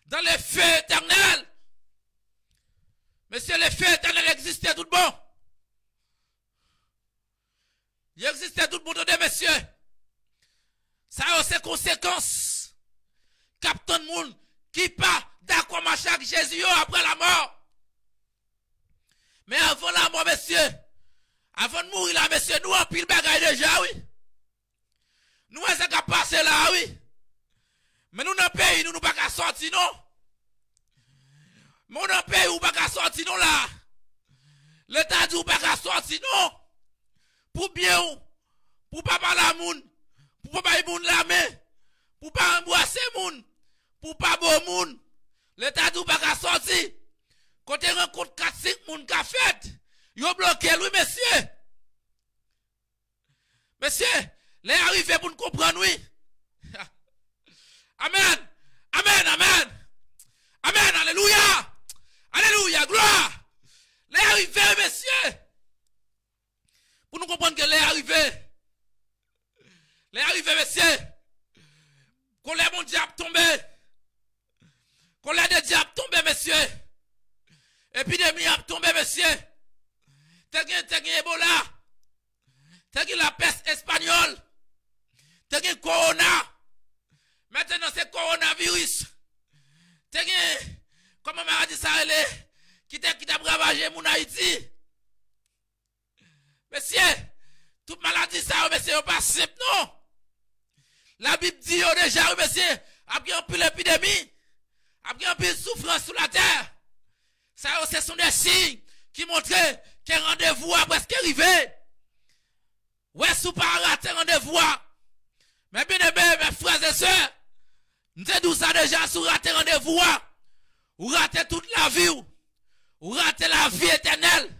dans les feux éternels. Monsieur, les feux éternels existaient tout bon. Il existait tout bon de messieurs. Ça a ses conséquences. Captain monde qui pas d'accord marcher avec Jésus après la mort. Mais avant la mort, messieurs, avant de mourir là, messieurs, nous en pile bagaille déjà, oui. Nous, ça qui a passé là, oui. Mais nous, dans le pays, nous ne pouvons pas sortir, non. Mais dans le pays, nous ne pouvons pas sortir, non, là. L'État dit, nous ne pouvons pas sortir, non. Pour bien, pour pas parler à moun, pour pas y moun la main, pour pas embrasser moun, pour pas beau moun. L'État dit, nous ne pouvons pas sortir. Quand tu rencontres 4-5 moun qui a fait, yo bloqué, oui, messieurs. Messieurs, les arrivés pour nous comprendre, oui. Amen. Amen, amen. Amen, alléluia. Alléluia, gloire. Les arrivés, messieurs. Pour nous comprendre que les arrivés, messieurs, qu'on les mon diable tombé, qu'on les des diables tombé, messieurs. Épidémie a tombé, messieurs. T'as gagné Ebola. T'as gagné la peste espagnole. T'as gagné Corona. Maintenant, c'est coronavirus. T'as gagné, comment on m'a dit ça, qui t'a ravagé mon Haïti. Messieurs, toute maladie, ça, messieurs, pas simple, non. La Bible dit déjà, messieurs, après un peu l'épidémie, après un peu de souffrance sur la terre. Ça, ce sont des signes qui montrent qu'un rendez-vous a presque arrivé. Ouais, sous pas rater rendez-vous. Mais bien aimé, mes frères et sœurs, nous disons ça déjà sous rater rendez-vous. Ou rater toute la vie. Ou rater la vie éternelle.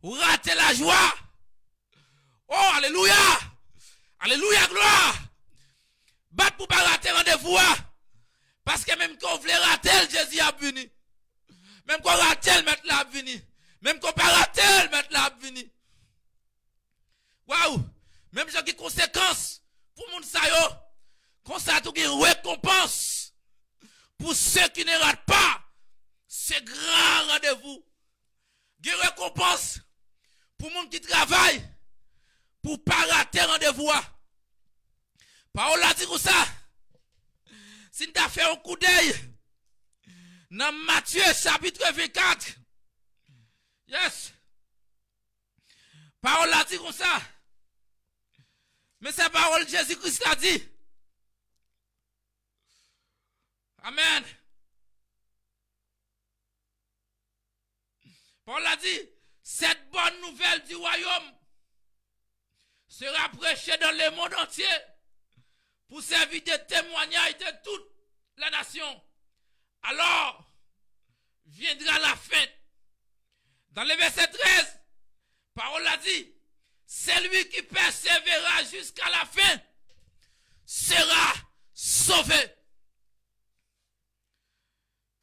Ou rater la joie. Oh, alléluia. Alléluia, gloire. Bat pour pas rater rendez-vous. Parce que même quand on voulait rater, Jésus a venu. Même qu'on rate le mettre la vini. Même qu'on pas rate le mettre la vini. Waouh! Même j'ai des conséquences pour moun sa yo. Comme ça, tout qui récompense pour ceux qui ne ratent pas ce grand rendez-vous. Des récompenses pour moun qui travaille pour pas rater rendez-vous. Parole a dit comme ça. Si tu as fait un coup d'œil, dans Matthieu chapitre 24. Yes. Parole a dit comme ça. Mais c'est parole Jésus-Christ a dit. Amen. Paul a dit, cette bonne nouvelle du royaume sera prêchée dans le monde entier pour servir de témoignage de toute la nation. Alors, viendra la fin. Dans le verset 13, Parole a dit, celui qui persévérera jusqu'à la fin sera sauvé.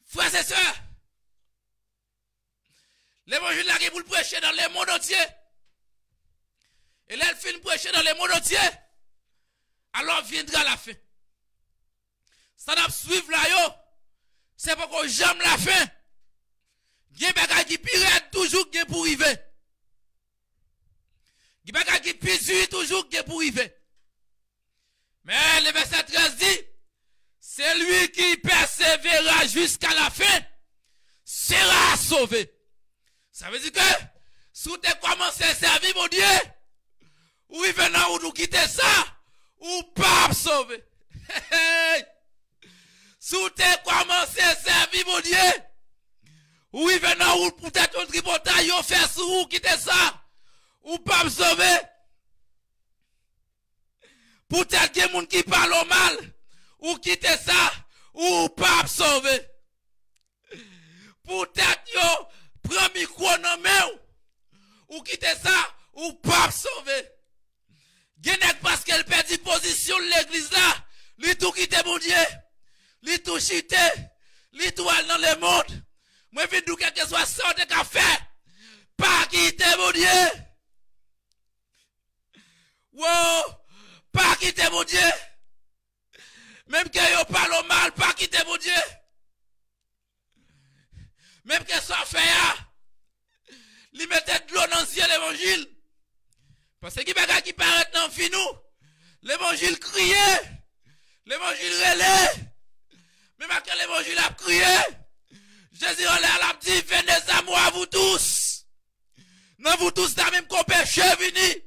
Frères et sœurs, l'évangile là qui vous le prêcher dans le monde entier. Et là, elle finit prêcher dans le monde entier. Alors viendra la fin. Ça n'a pas suivre là, yo. C'est pour qu'on j'aime la fin. Il y a des bagages qui pirate toujours pour arriver. Il y a des bagages qui pisuent toujours pour arriver. Mais le verset 13 dit, c'est lui qui persévérera jusqu'à la fin sera sauvé. Ça veut dire que si tu commences à servir mon Dieu, ou il venant ou nous quitter ça, ou pas sauver. Si tu commences à servir mon Dieu, ou il venant ou peut-être un tripotage, ou faire sur ou quitter ça, ou pas sauver. Peut-être qu'il y a des gens qui parlent mal, ou quitter ça, ou pas sauver. Peut-être yo prend micro dans main, ou quitter ça, ou pas sauver. l'église là, li tout quitte mon Dieu, li tout chité, li tout al dans le monde. Moi vinn dou quelque soit sorte qu'a fait, pas quitter mon Dieu. Wow, pas quitter mon Dieu. Même que yo parle mal, pas quitter mon Dieu. Même que ça fait, li mette de l'eau dans le ciel l'évangile. Parce que qui paraît dans le nous, l'évangile criait, l'évangile relait. Même quand l'évangile a crié, Jésus a dit, venez à moi, vous tous. Non, vous tous là même qu'on péché vini.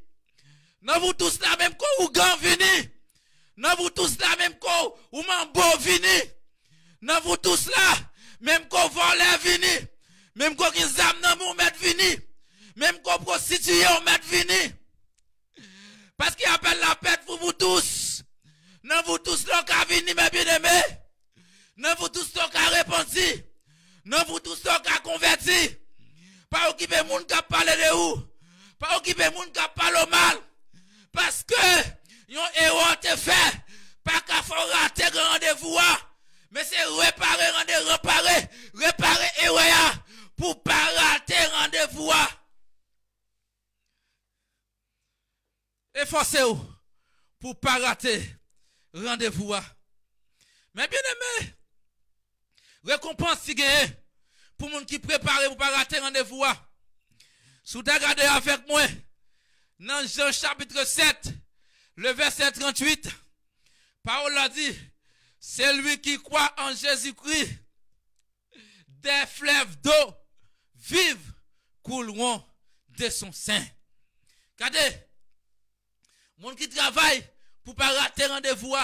Non, vous tous là même qu'on ougan vini. Non, vous tous là même qu'on ou mambo vini. Non, vous tous là même qu'on vole vini. Même qu'on qui zam nan mou met vini. Même qu'on prostitue on met vini. Parce qu'il appelle la paix pour vous tous. Non, vous tous là qui vini mes bien-aimés. Non, vous tous là qui repenti. Non, vous tous là qui converti. Pas occuper moun qui parle de vous. Pas occuper moun qui parle mal. Parce que yon héros te fait. Pas qu'à faut rater rendez-vous. Mais c'est réparer héros pour pas rater rendez-vous. Efforcez-vous pour pas rater rendez-vous. Mais bien aimé, récompense si gagne pour moun qui prépare pour pas rater rendez-vous. Si vous regardez avec moi dans Jean chapitre 7, le verset 38, parole a dit, c'est lui qui croit en Jésus-Christ, des fleuves d'eau vives couleront de son sein. Regardez, moun qui travaille pour pas rater rendez-vous,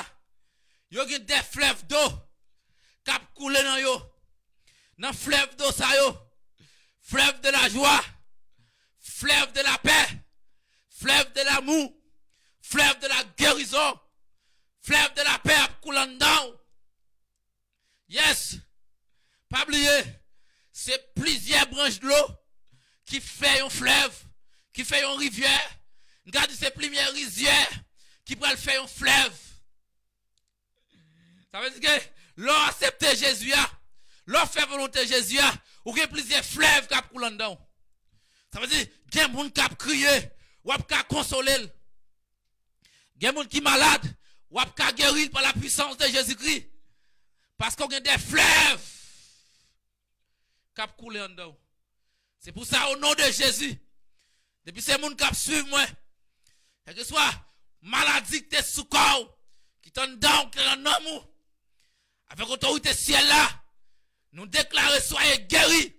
yo gen des fleuves d'eau k'ap couler dans yo. Dans fleuve d'eau ça yo, fleuve de la joie, fleuve de la paix, fleuve de l'amour, fleuve de la guérison, fleuve de la paix coulant dedans. Yes, pas oublier, c'est plusieurs branches de l'eau qui fait un fleuve, qui fait une rivière. Regardez ces plusieurs rivières qui pourraient faire un fleuve. Ça veut dire que l'on accepte Jésus, l'on fait volonté Jésus, ou qu'il y a plusieurs fleuves qui coulent dedans. Ça veut dire qu'il y a des gens qui crient, ou qui consoler. Il y a des gens qui sont malades, ou qui guérir par la puissance de Jésus-Christ. Parce qu'on a des fleuves qui coulent dedans. C'est pour ça, au nom de Jésus, depuis ces gens qui suivent moi, quel que soit maladie qui est sous corps, qui est dedans, qui est en amour, avec autorité ciel là, nous déclarons soyez guéris,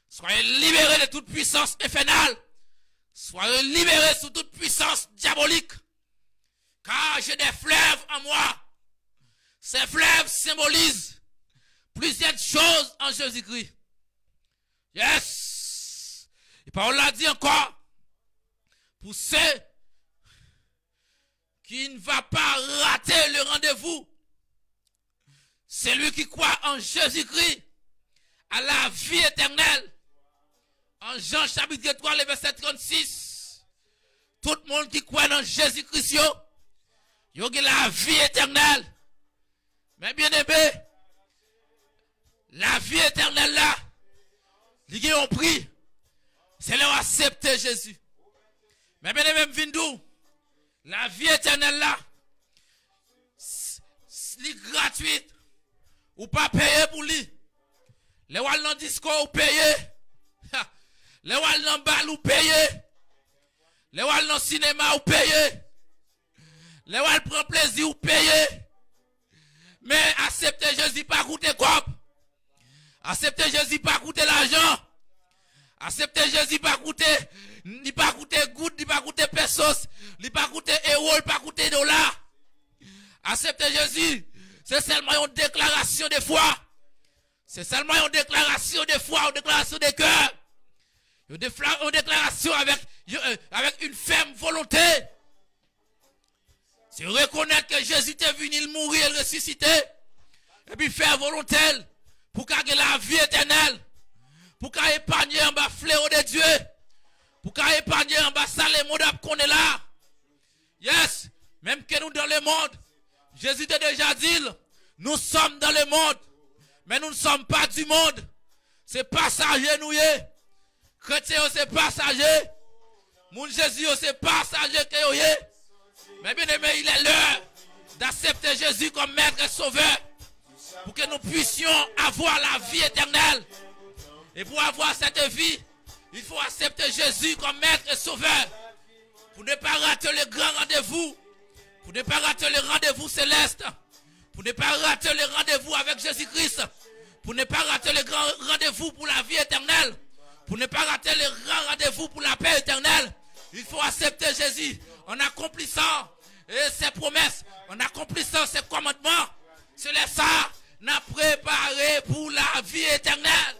soyez libérés de toute puissance infernale, soyez libérés sous toute puissance diabolique, car j'ai des fleuves en moi. Ces fleuves symbolisent plusieurs choses en Jésus-Christ. Yes! Et Paul l'a dit encore, pour ceux qui ne va pas rater le rendez-vous, celui qui croit en Jésus-Christ à la vie éternelle. En Jean chapitre 3, le verset 36, tout le monde qui croit en Jésus-Christ, il y a la vie éternelle. Mais bien aimé, la vie éternelle là, ils ont pris, c'est leur accepter Jésus. Mais bien aimé, vindou, la vie éternelle là, c'est gratuite. Ou pas payer pour lui. Les wal dans disco ou payer. Les wal dans bal ou payer. Les wal dans cinéma ou payer. Les wal prend plaisir ou payer. Mais accepter Jésus pas coûter quoi? Accepter Jésus pas coûter l'argent. Accepter Jésus pas coûter, ni pas coûter goutte, ni pas coûter pesos, ni pas coûter euro, ni pas coûter dollar. Accepter Jésus, c'est seulement une déclaration de foi. C'est seulement une déclaration de foi, une déclaration de cœur. Une déclaration avec une ferme volonté. C'est reconnaître que Jésus est venu, il mourir, il ressusciter. Et puis faire volonté pour qu'il ait la vie éternelle. Pour qu'il épargne en bas fléau de Dieu. Pour qu'il épargne en bas ça les mots qu'on est là. Yes. Même que nous dans le monde, Jésus t'a déjà dit, nous sommes dans le monde, mais nous ne sommes pas du monde. C'est passager nous y. Chrétien c'est passager. Mon Jésus c'est passager que y. Mais bien aimé, il est l'heure d'accepter Jésus comme maître et sauveur pour que nous puissions avoir la vie éternelle. Et pour avoir cette vie, il faut accepter Jésus comme maître et sauveur pour ne pas rater le grand rendez-vous, pour ne pas rater le rendez-vous céleste, pour ne pas rater le rendez-vous avec Jésus-Christ, pour ne pas rater le grand rendez-vous pour la vie éternelle, pour ne pas rater le grand rendez-vous pour la paix éternelle. Il faut accepter Jésus en accomplissant ses promesses, en accomplissant ses commandements. C'est ça qu'on a préparé pour la vie éternelle.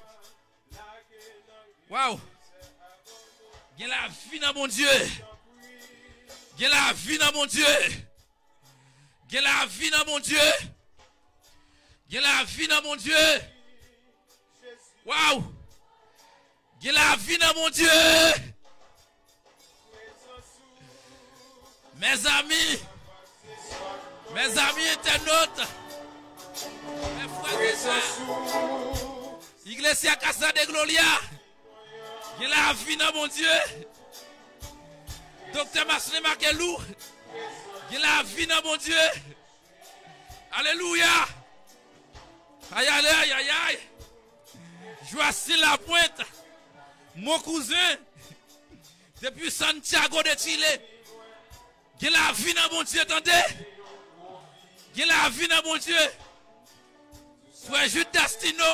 Waouh! Il y a la vie dans mon Dieu. Il y a la vie dans mon Dieu. Il y a la vie dans mon Dieu. Il y a la vie dans mon Dieu. Waouh! Il y a la vie dans mon Dieu. Mes amis internautes, mes frères et sœurs, Iglesia Casa de Gloria, il y a la vie dans mon Dieu. Docteur Marcelin Makelou, il y a la vie dans mon Dieu. Alléluia. Aïe, aïe, aïe, aïe, aïe. Joachim Lapointe, mon cousin, depuis Santiago de Chile. Il y a la vie dans mon Dieu, attendez. Il y a la vie dans mon Dieu. Frère Jude Dastino,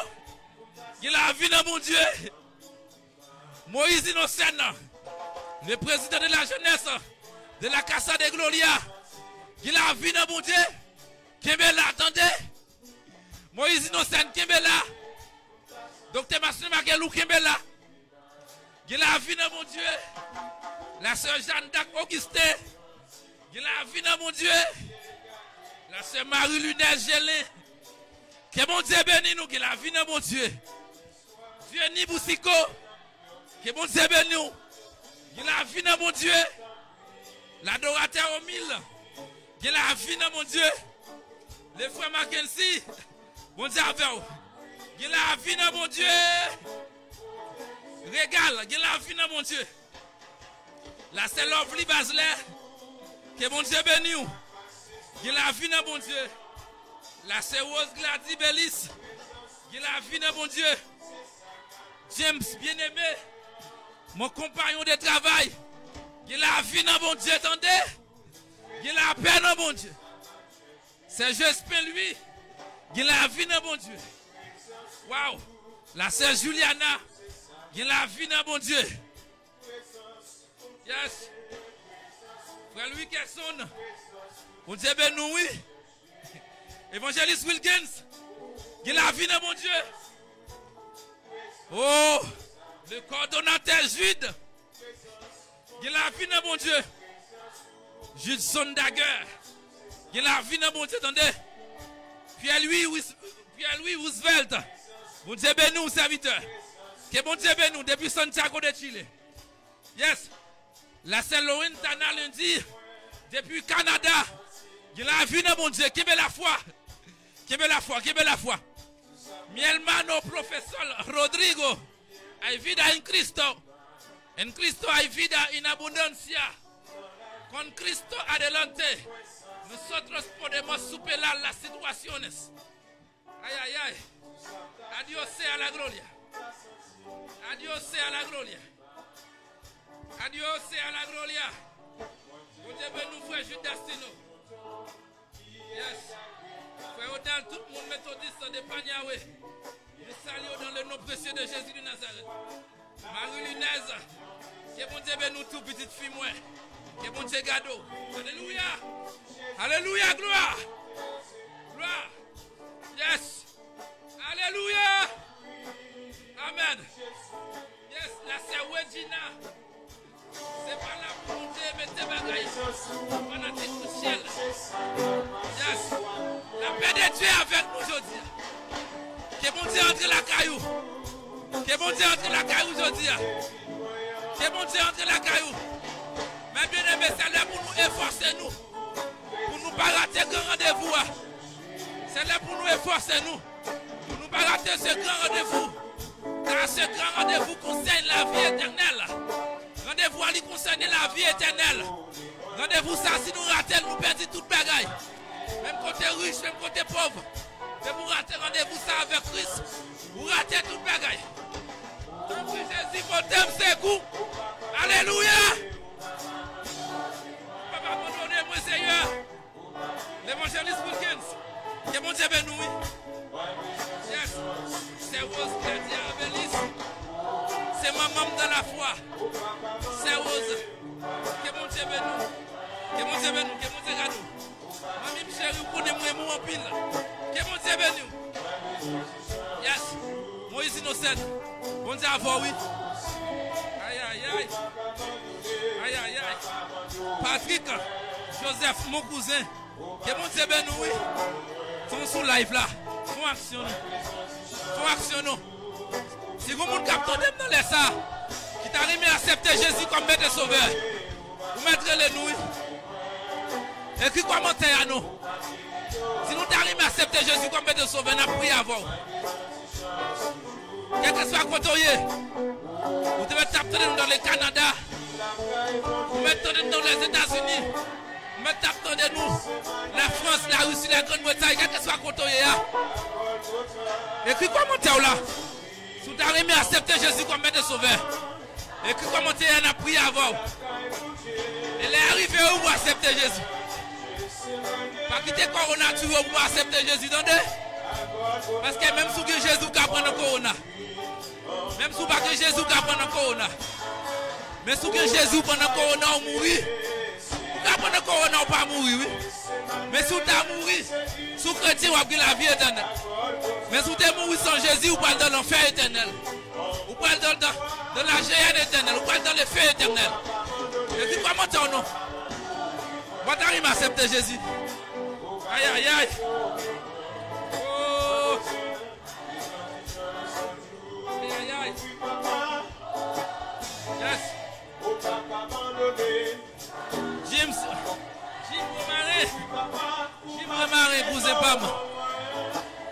il y a la vie dans mon Dieu. Moïse Innocent, le président de la jeunesse de la Casa de Gloria, il y a la vie dans mon Dieu. Kembela, attendez. Moïse Innocent, Kembela. Docteur Marcelin Makelou, Kembela. Il y a la vie dans mon Dieu. La sœur Jeanne d'Arc Augustin. Il y a la vie dans mon Dieu. La sœur Marie-Lunel Gelé. Que mon Dieu bénisse nous. Que la vie dans mon Dieu. Dieu ni Boussiko. Que mon Dieu bénisse nous. Que la vie dans mon Dieu. L'adorateur au mille. Que la vie dans mon Dieu. Les frères Mackenzie. Mon Dieu avec vous. Que la vie dans mon Dieu. Régale. Que la vie dans mon Dieu. La sœur Lovely Basler. Que mon Dieu bénisse nous. Que la vie dans mon Dieu. La sœur Rose Gladys Bellis. Que la vie dans mon Dieu. James bien-aimé. Mon compagnon de travail. Que la vie dans mon Dieu. Attendez. Que la paix dans mon Dieu. C'est Jospin lui. Que la vie dans mon Dieu. Waouh. La sœur Juliana. Que la vie dans mon Dieu. Yes. Frère Louis Kesson, mon Dieu ben nous, oui. Évangéliste Wilkins, qui la vie dans mon Dieu. Oh, le coordonnateur Jude, qui la vie dans mon Dieu. Jude Sondager, qui la vie dans mon Dieu, attendez. Pierre-Louis Roosevelt, mon Dieu ben nous, serviteur. Que mon Dieu ben nous, depuis Santiago de Chile. Yes. La sœur Lorraine Tana lundi, depuis Canada, il a la vie dans mon Dieu, qui est la foi, qui est la foi, qui est la foi. Mi hermano profesor Rodrigo, hay vida en Cristo hay vida en abundancia, con Cristo adelante, nosotros podemos superar las situaciones. Ay, ay, ay, a Dios sea la gloria, a Dios sea la gloria. A Dios sea la gloria. Vous devez nous frère Jude Dastino. Yes. Frère Odal, tout le monde méthodiste de Pagnaoué. Nous saluons dans le nom précieux de Jésus de Nazareth. Marie-Lunez. Que bon Dieu nous tout petite fille moi. Que bon Dieu garde. Alléluia. Alléluia, gloire. Gloire. Yes. Alléluia. Amen. Yes, la sœur Regina. C'est pas là pour nous mettre des bagailles. Fanatique du ciel. Yes. La paix de Dieu est avec nous aujourd'hui. Que bon Dieu entre la caillou. Que bon Dieu entre la caillou aujourd'hui. Que bon Dieu entre la caillou. Mais bien aimé, c'est là pour nous efforcer nous. Pour nous pas rater grand rendez-vous. C'est là pour nous efforcer nous. Pour nous pas rater ce grand rendez-vous. Car ce grand rendez-vous concerne la vie éternelle. Rendez-vous à lui concerne la vie éternelle. Rendez-vous ça, si nous ratons, nous perdons toute bagaille. Même côté riche, même côté pauvre. Mais vous ratez rendez-vous ça avec Christ. Vous ratez toute bagaille. Donc Jésus, mon thème, c'est coup. Alléluia. Papa, abandonnez moi, Seigneur. L'évangéliste Wilkins. Que mon Dieu bénisse. Yes. C'est Rose qui a dit à Bélis. C'est ma maman dans la foi. C'est Rose. Que mon Dieu bénisse. Que mon Dieu bénisse. Que mon Dieu bénisse. Mamie chérie, vous connaissez moi en pile. Que mon Dieu bénisse. Yes. Moïse innocent. Bon Dieu avant, oui. Aïe, aïe, aïe. Aïe, aïe, aïe. Patrick, Joseph, mon cousin. Que mon Dieu bénisse, oui. Sont sous live là. Font action. Font action. Si vous ne captez pas dans les ça, qui t'arrive à accepter Jésus comme maître et sauveur, vous mettrez les nouilles. Écris commentaire à nous. Si nous t'arrivons à accepter Jésus comme maître et sauveur, nous avons prié avant. Quel que soit côté, vous devez taper dans le Canada, vous mettez dans les États-Unis, vous mettez dans nous, la France, la Russie, la Grande-Bretagne, quel que soit côté. Écris commentaire là. Si vous arrivez à accepter Jésus comme maître et sauveur, écris commentaire, on a prié avant. Il est arrivé où vous acceptez Jésus. Pas quitter Corona, tu veux pour accepter Jésus, attendez. Parce que même si Jésus qui apprend le Corona, même si pas que Jésus qui apprend le Corona, mais si Jésus pendant le Corona, on mourit. Vous apprend le Corona, on pas mourir, oui. Mais si vous avez mouru, si vous chrétien, vous avez la vie éternelle. Mais si vous avez mouru sans Jésus, vous parlez dans l'enfer éternel. Vous parlez dans la géhenne éternelle. Vous parlez dans le feu éternel. Et puis comment ton nom? Vous arrivez à accepter Jésus. Aïe, aïe, aïe. Oh. Aïe, aïe, aïe. Yes. Jim Romarin, vous êtes pas moi.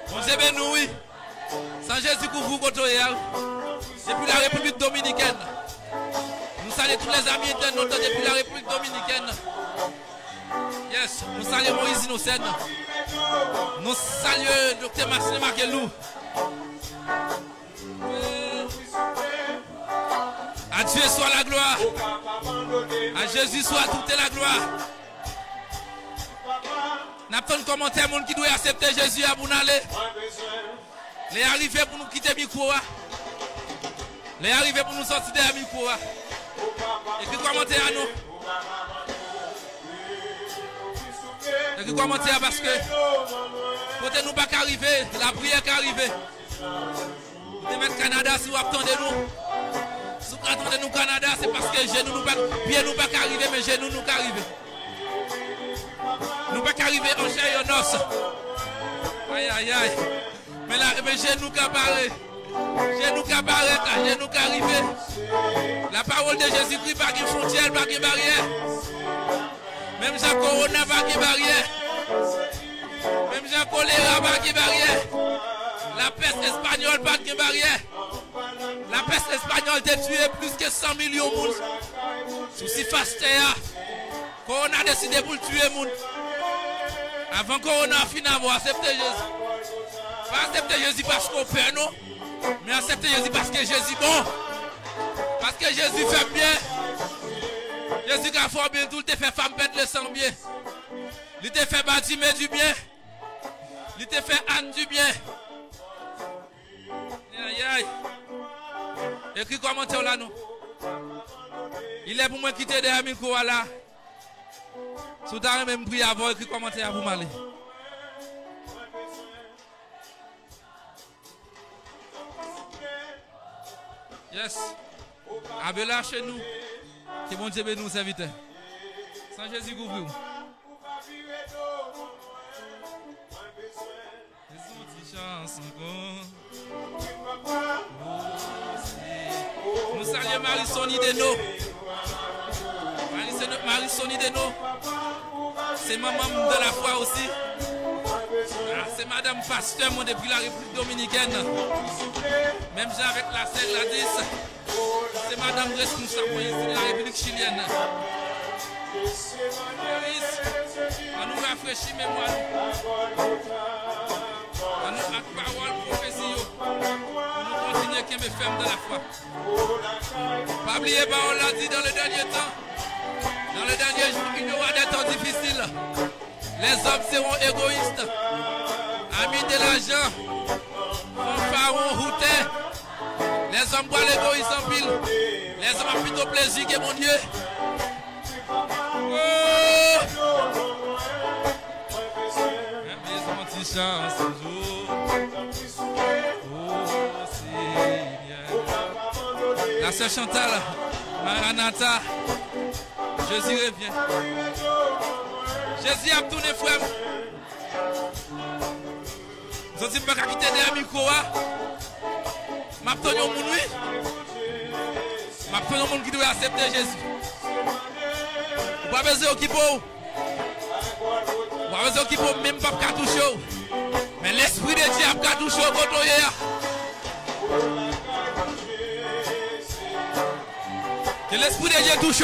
Bon, c'est bien nous, oui. Sans Jésus, vous côtoyez. Depuis la République dominicaine. Nous saluons tous les amis internautes depuis la République dominicaine. Yes, nous saluons Moïse Innocent. Nous saluons Dr. Maxime Makelou. À Dieu soit la gloire. À Jésus soit toute la gloire. N'a pas de commentaire, monde qui doit accepter Jésus à vous aller. Les arrivés pour nous quitter le micro. Les arrivés pour nous sortir de micro. Et puis commentaire à nous. Et puis commentaire parce que côté nous pas qu'arriver, la prière qu'arriver. Vous mettre Canada si vous attendez nous. Si vous attendez nous Canada, c'est parce que genoux nous pas bien nous pas qu'arriver, mais genoux nous qu'arriver. Nous pas qu'arriver en chair et en os. Aïe aïe aïe. Mais là, j'ai nous cabaret. J'ai nous cabaret, j'ai nous qu'arriver. La parole de Jésus-Christ, pas de frontière, pas de barrière. Même Jean Corona, pas de barrière. Même Jean Choléra, pas de barrière. La peste espagnole, pas de barrière. La peste espagnole a tué plus que 100 millions de monde. Sous si fast Corona a décidé pour le tuer le monde. Avant Corona a fini d'avoir accepté Jésus. Pas accepter Jésus parce qu'on perd, non. Mais accepter Jésus parce que Jésus est bon. Parce que Jésus fait bien. Jésus qui a fait bien tout, il te fait femme perdre le sang bien. Il te fait bâtiment du bien. Il te fait Anne du bien. Aïe aïe. Écris commentaire là, non. Il est pour moi quitter des amis là. Si vous avez même prié avant, écris commentaire à vous m'aller. Yes. Abela chez nous. Que bon Dieu bénisse nous serviteurs. Sans Jésus couvre. Nous saluons Marie-Sonie Deno. Marie-Sonie Deno. C'est maman de la foi aussi. C'est madame pasteur moi depuis la République dominicaine. Même j'ai avec la sœur Gladys. C'est madame responsable ici de la République chilienne. On nous rafraîchit mémoire. On nous a parole prophétie. On continue qui me ferme dans la foi. Pas oublier, on l'a dit dans le dernier temps. Dans les derniers jours, il y aura des temps difficiles. Les hommes seront égoïstes. Amis de l'argent. Fanfarons, routins. Les hommes voient l'égoïsme en pile. Les hommes ont plutôt plaisir que mon Dieu. Oh! Mais mon petit chance toujours. Oh Seigneur. La sœur Chantal, Maranatha. Jésus revient. Jésus a tourné frère. Je ne sais pas quitter des amis quoi. Je vais tenir mon oui. Je vais tenir mon qui doit accepter Jésus. Vous n'avez pas besoin de vous. Vous n'avez besoin de vous même pas toucher. Mais l'esprit de Dieu a touché au côté. Que l'esprit de Dieu touche.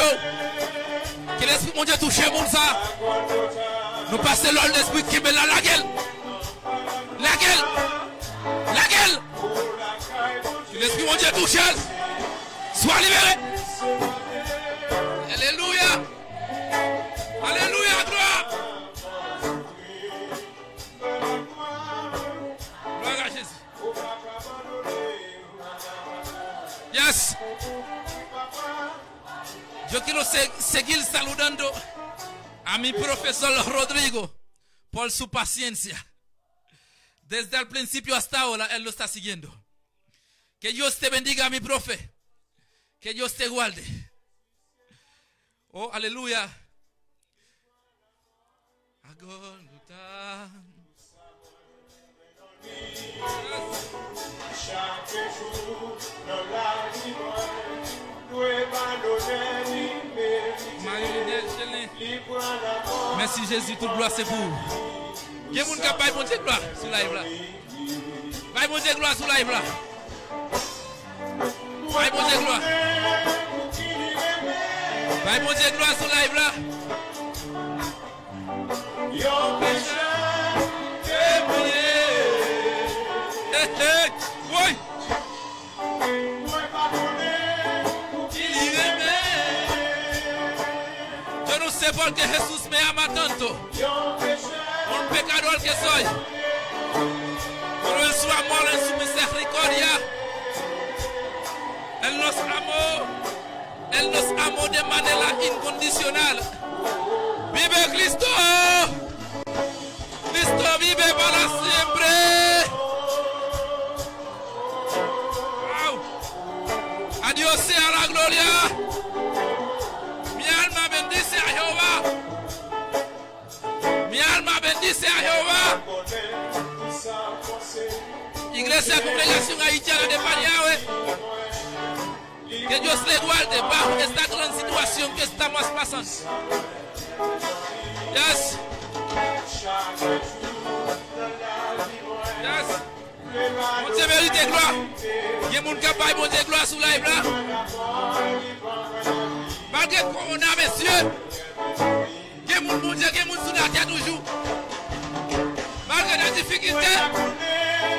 Que l'esprit de Dieu touche le monde ça. Nous passons l'ordre d'esprit qui met la gueule. La gueule. La gueule. Que l'esprit de Dieu touche. Sois libéré. Alléluia. Alléluia, gloire. Gloire à Jésus. Yes. Yo quiero seguir saludando a mi profesor Rodrigo por su paciencia. Desde el principio hasta ahora él lo está siguiendo. Que Dios te bendiga, mi profe. Que Dios te guarde. Oh, aleluya. Merci Jésus, toute gloire c'est pour vous. Il y a des gens qui ont mon Dieu gloire sur la live là. Bye mon Dieu gloire sur la live là. Bye mon Dieu gloire. Bye mon Dieu gloire sur la live là. Oui. Yo no sé por qué Jesús me ama tanto. Un pecador que soy. Pero en su amor, en su misericordia, Él nos amó de manera incondicional. Vive Cristo. Cristo vive para siempre. Wow. A Dios sea la gloria. Mi alma bendice a Jehová. Mi alma bendice a Jehová. Iglesia Congregación Haitiana de Paniagüe. Que Dios le guarde bajo esta gran situación que estamos pasando. Yes. Yes. Mon Dieu mérite gloire. Il y a des gens qui ont mon Dieu gloire sur la live là. Malgré Corona, messieurs, il y a des gens qui ont sur la terre toujours. Malgré la difficulté,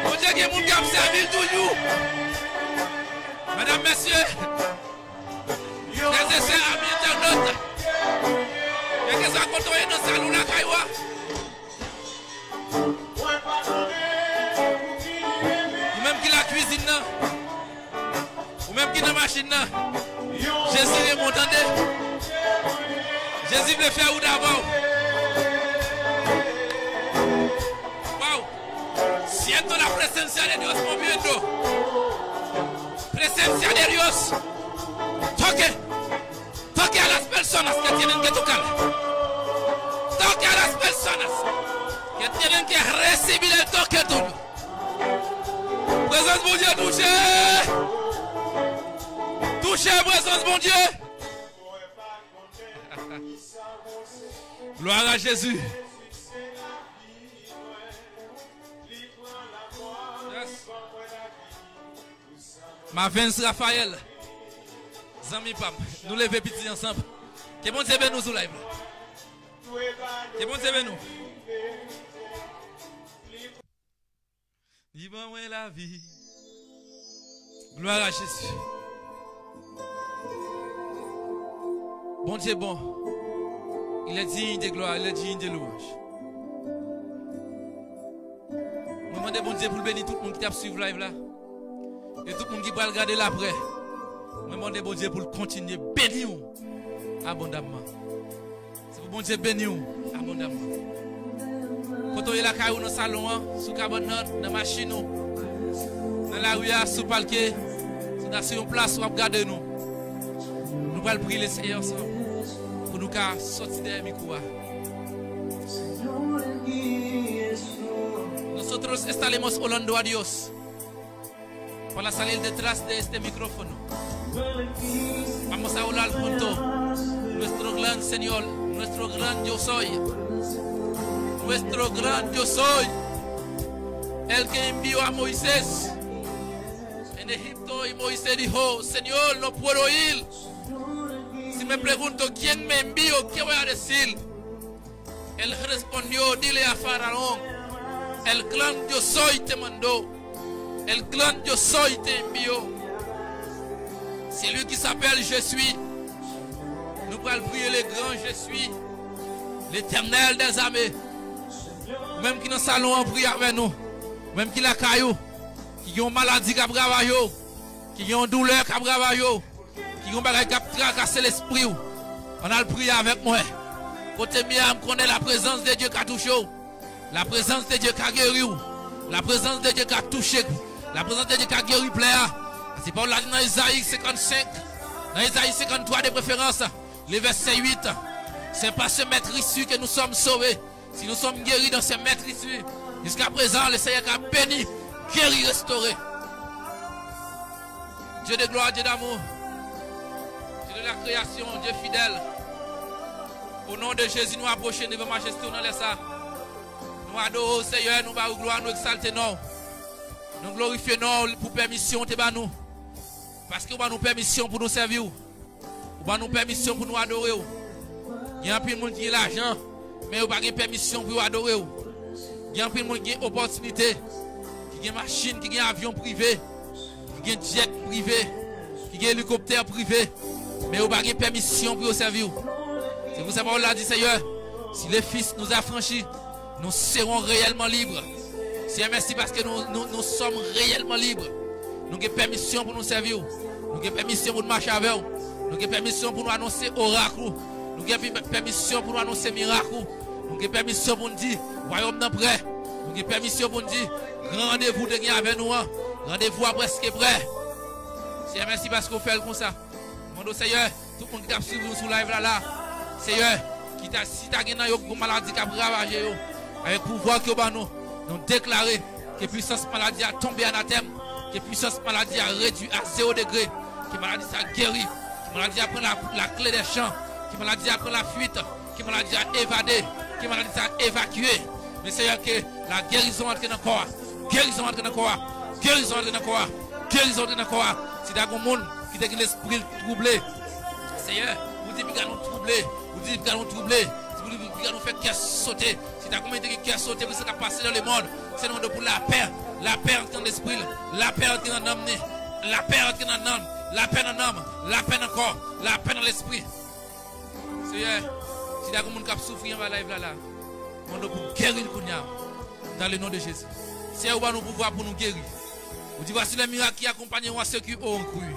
mon Dieu, il y a des gens qui ont servi toujours. Mesdames, messieurs, les essais amis internautes, il y a des gens qui ont dans le salon la Kaïwa. Ou même qui la cuisine, ou même qui la machine. Jésus est m'entendez. Jésus veut faire où d'abord. Wow. Siento la presencia de Dios moviendo. Presencia de Dios. Toque. Toque a las personas que tienen que tocar. Toque a las personas que tienen que recibir el toque tuyo. Présence mon Dieu, touchez. Touchez, présence mon Dieu. Gloire à Jésus. Yes. Ma Vince Raphaël. Zami Pam. Nous levons petit ensemble. Que bon Dieu nous sous live. Que bon Dieu nous. Dis-moi la vie. Gloire à Jésus. Bon Dieu bon. Il est digne de gloire, il est digne de louange. Je demande bon Dieu pour bénir tout le monde qui t'a suivi live là. Et tout le monde qui va regarder là après. Je demande bon Dieu pour continuer bénir abondamment. C'est pour bon Dieu bénir abondamment. Quand on est là, dans le salon, sous le cabane, dans la machine, dans la rue, sous le parquet, sur une place où on regarde nous. Nous allons prier le Seigneur ensemble. Pour nous sortir des micros. Nosotros estaremos orando a Dios para salir detrás de este micrófono. Vamos a orar junto nuestro gran Señor, nuestro gran yo soy. Nuestro gran yo soy. El que envió a Moisés en Egipto y Moisés dijo, Señor, no puedo ir. Si me pregunto quién me envió, ¿qué voy a decir? Él respondió, dile a Faraón, el gran yo soy te mandó, el gran yo soy te envió. C'est lui qui s'appelle Je suis. Nous allons prier le grand Je suis, l'Éternel des armées. Même qui dans le salon on prie avec nous, même qui la caillou, qui ont maladie qui a travaillé, qui ont douleur qui a travaillé, qui ont bagage qui a tracassé l'esprit. On a le prié avec moi. Côté mien, on connaît la présence de Dieu qui a touché, la présence de Dieu qui a guéri, la présence de Dieu qui a touché, la présence de Dieu qui a guéri plein. C'est pas là dans Isaïe 55, dans Isaïe 53 de préférence, le verset 8. C'est par ce maître issu que nous sommes sauvés. Si nous sommes guéris dans ce maître issu, jusqu'à présent, le Seigneur a béni, guéri, restauré. Dieu de gloire, Dieu d'amour, Dieu de la création, Dieu fidèle. Au nom de Jésus, nous approchons devant majesté dans les ça. Nous adorons Seigneur, nous allons gloire, nous exalter non. Nous glorifions non pour permission de nous. Parce que nous avons permission pour nous servir. Nous avons permission pour nous adorer. Il y a un peu de monde qui a l'argent, mais vous n'avez pas de permission pour adorer. Il y a un peu de monde qui a une opportunité, qui a une machine, qui a un avion privé, qui a un jet privé, qui a un hélicoptère privé, mais vous n'avez pas de permission pour servir. C'est pour ça qu'on l'a dit, Seigneur, si le Fils nous a franchis, nous serons réellement libres. C'est merci parce que nous sommes réellement libres. Nous avons permission pour nous servir. Nous avons permission pour nous marcher avec vous. Nous avons permission pour nous annoncer oracle. Nous avons permission pour nous annoncer miracle. Nous avons permission pour nous dire royaume dans prêt. Nous avons permission pour nous dire rendez-vous de gain avec nous. Rendez-vous à presque prêt. C'est merci parce qu'on fait comme ça. Mon Seigneur, tout le monde qui a suivi nous sur live là. Seigneur, si tu as une maladie qui a ravagé, avec pouvoir que nous déclarer que puissance maladie a tombé en anathème, que puissance maladie a réduit à 0 degré, que maladie a guéri, que maladie a pris la clé des champs, que maladie a pris la fuite, que maladie a évadé, que maladie a évacué. Mais Seigneur, que la guérison entre dans le corps, guérison entre dans le corps, guérison entre dans le corps, guérison entre dans le corps. Si tu as un monde qui a l'esprit troublé, Seigneur, vous dites que nous troublés, vous dites que nous troublés, vous dites que nous fait cœur sauter. Si tu as combien de cœur sauter, vous êtes passé dans le monde, c'est le monde pour la paix entre dans l'esprit, la paix entre dans l'âme, la paix entre dans l'âme, la paix dans l'âme, la paix dans le corps, la paix dans l'esprit. Seigneur, si tu as quelqu'un qui a souffert dans la live là, on doit pour guérir le dans le nom de Jésus. C'est où nous pouvoir pour nous guérir. Vous dites voici les miracles qui accompagnent ceux qui ont cru.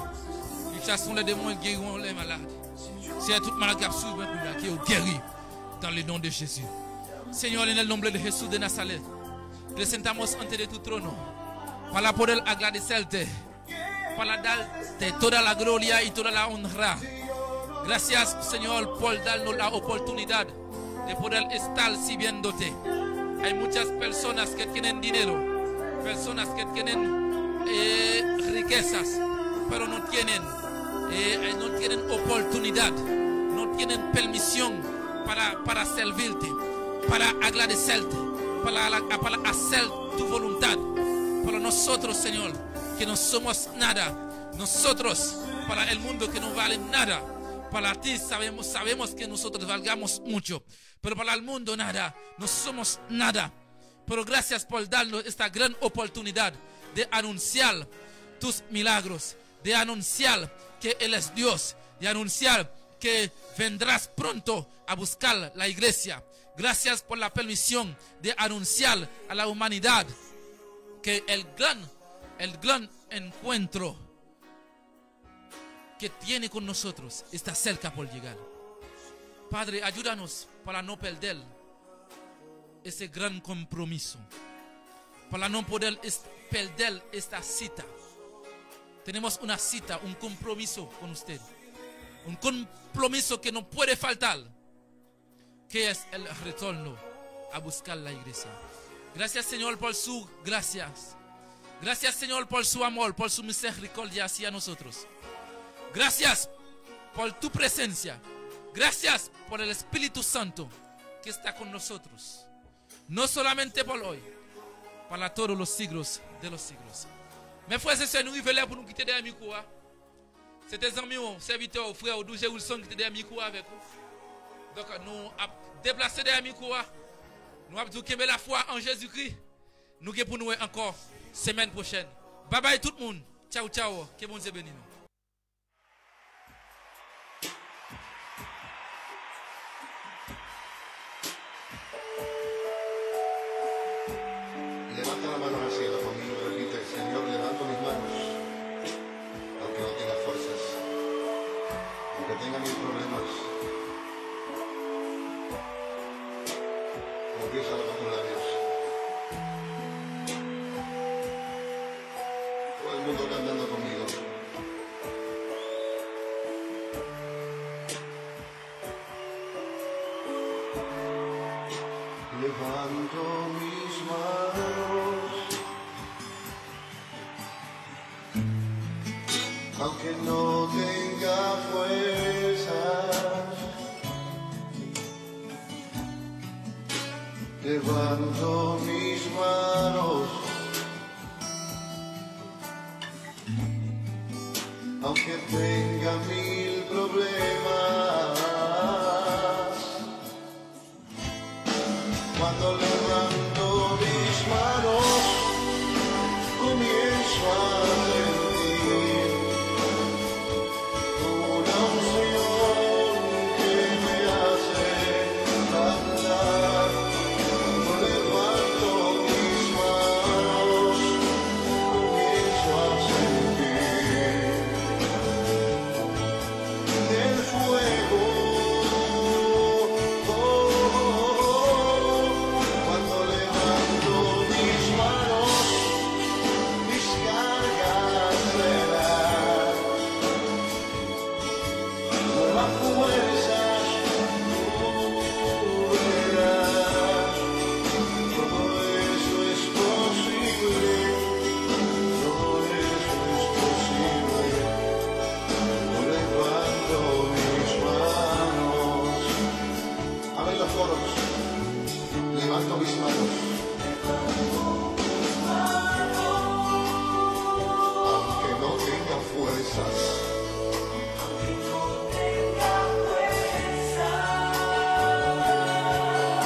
Ils chassent les démons et guériront les malades. C'est toute maladie qui a souffert qui est guéri dans le nom de Jésus. Señor, en el nombre de Jesús de Nazaret, presentamos ante de tu trono para poder agradecerte, para darte toda la gloria y toda la honra. Gracias, Señor, por darnos la oportunidad de poder estar sirviéndote. Hay muchas personas que tienen dinero, personas que tienen riquezas, pero no tienen oportunidad, no tienen permisión para servirte, para agradecerte, para hacer tu voluntad. Para nosotros, Señor, que no somos nada. Nosotros, para el mundo que no vale nada. Para ti sabemos que nosotros valgamos mucho. Pero para el mundo nada. No somos nada. Pero gracias por darnos esta gran oportunidad de anunciar tus milagros. De anunciar que Él es Dios. De anunciar que vendrás pronto a buscar la iglesia. Gracias por la permisión de anunciar a la humanidad que el gran encuentro que tiene con nosotros está cerca por llegar. Padre, ayúdanos para no perder ese gran compromiso, para no poder perder esta cita. Tenemos una cita, un compromiso con usted, un compromiso que no puede faltar, que es el retorno a buscar la iglesia. Gracias, Señor, por su gracia. Gracias, Señor, por su amor, por su misericordia hacia nosotros. Gracias por tu presencia. Gracias por el Espíritu Santo que está con nosotros. No solamente por hoy, para todos los siglos de los siglos. Mes frères et sœurs, nous arrivons là pour nous quitter derrière le micro. C'est des amis, serviteurs, frères, ou 12 Wilson qui étaient derrière le micro avec vous. Donc nous avons déplacé derrière le micro. Nous avons dit que la foi en Jésus-Christ. Nous avons pour nous encore semaine prochaine. Bye bye tout le monde. Ciao, ciao. Que bon Dieu bénisse nous. Levanta la mano al cielo conmigo y repite: Señor, levanto mis manos, aunque no tenga fuerzas, aunque tenga mil problemas. Confiésalo con tus labios. Todo el mundo cantando conmigo. Levanto mis manos, aunque no tenga fuerzas. Levanto mis manos, aunque tenga mil problemas. Cuando levanto mis manos, comienzo a sentir una unción que me hace cantar. Cuando levanto mis manos, comienzo a sentir el fuego. Levanto mis manos, aunque no tenga fuerzas,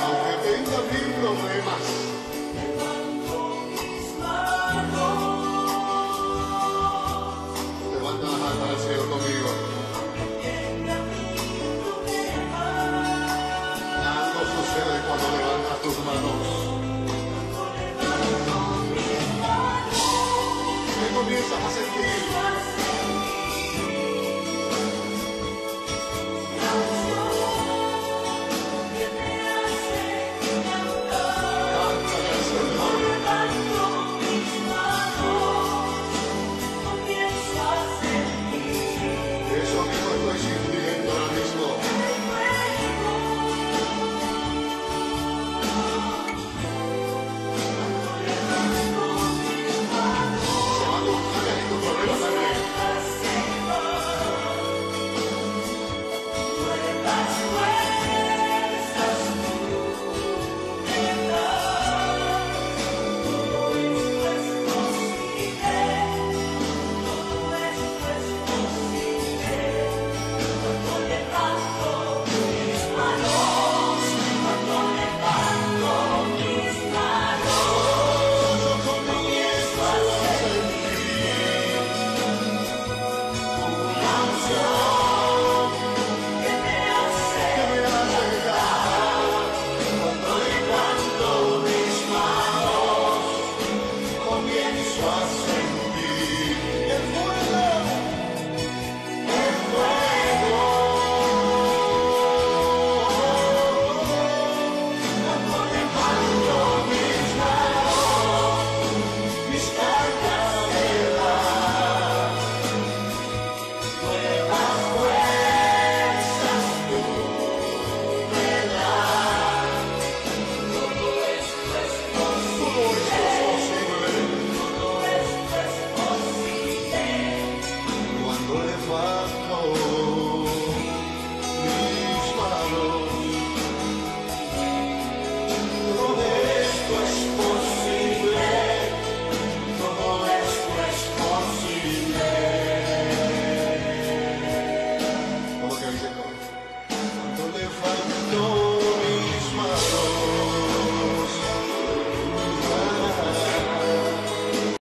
aunque tenga mil problemas. Levanta las manos al cielo conmigo. Algo sucede cuando levantas tus manos. ¿Qué comienzas a sentir?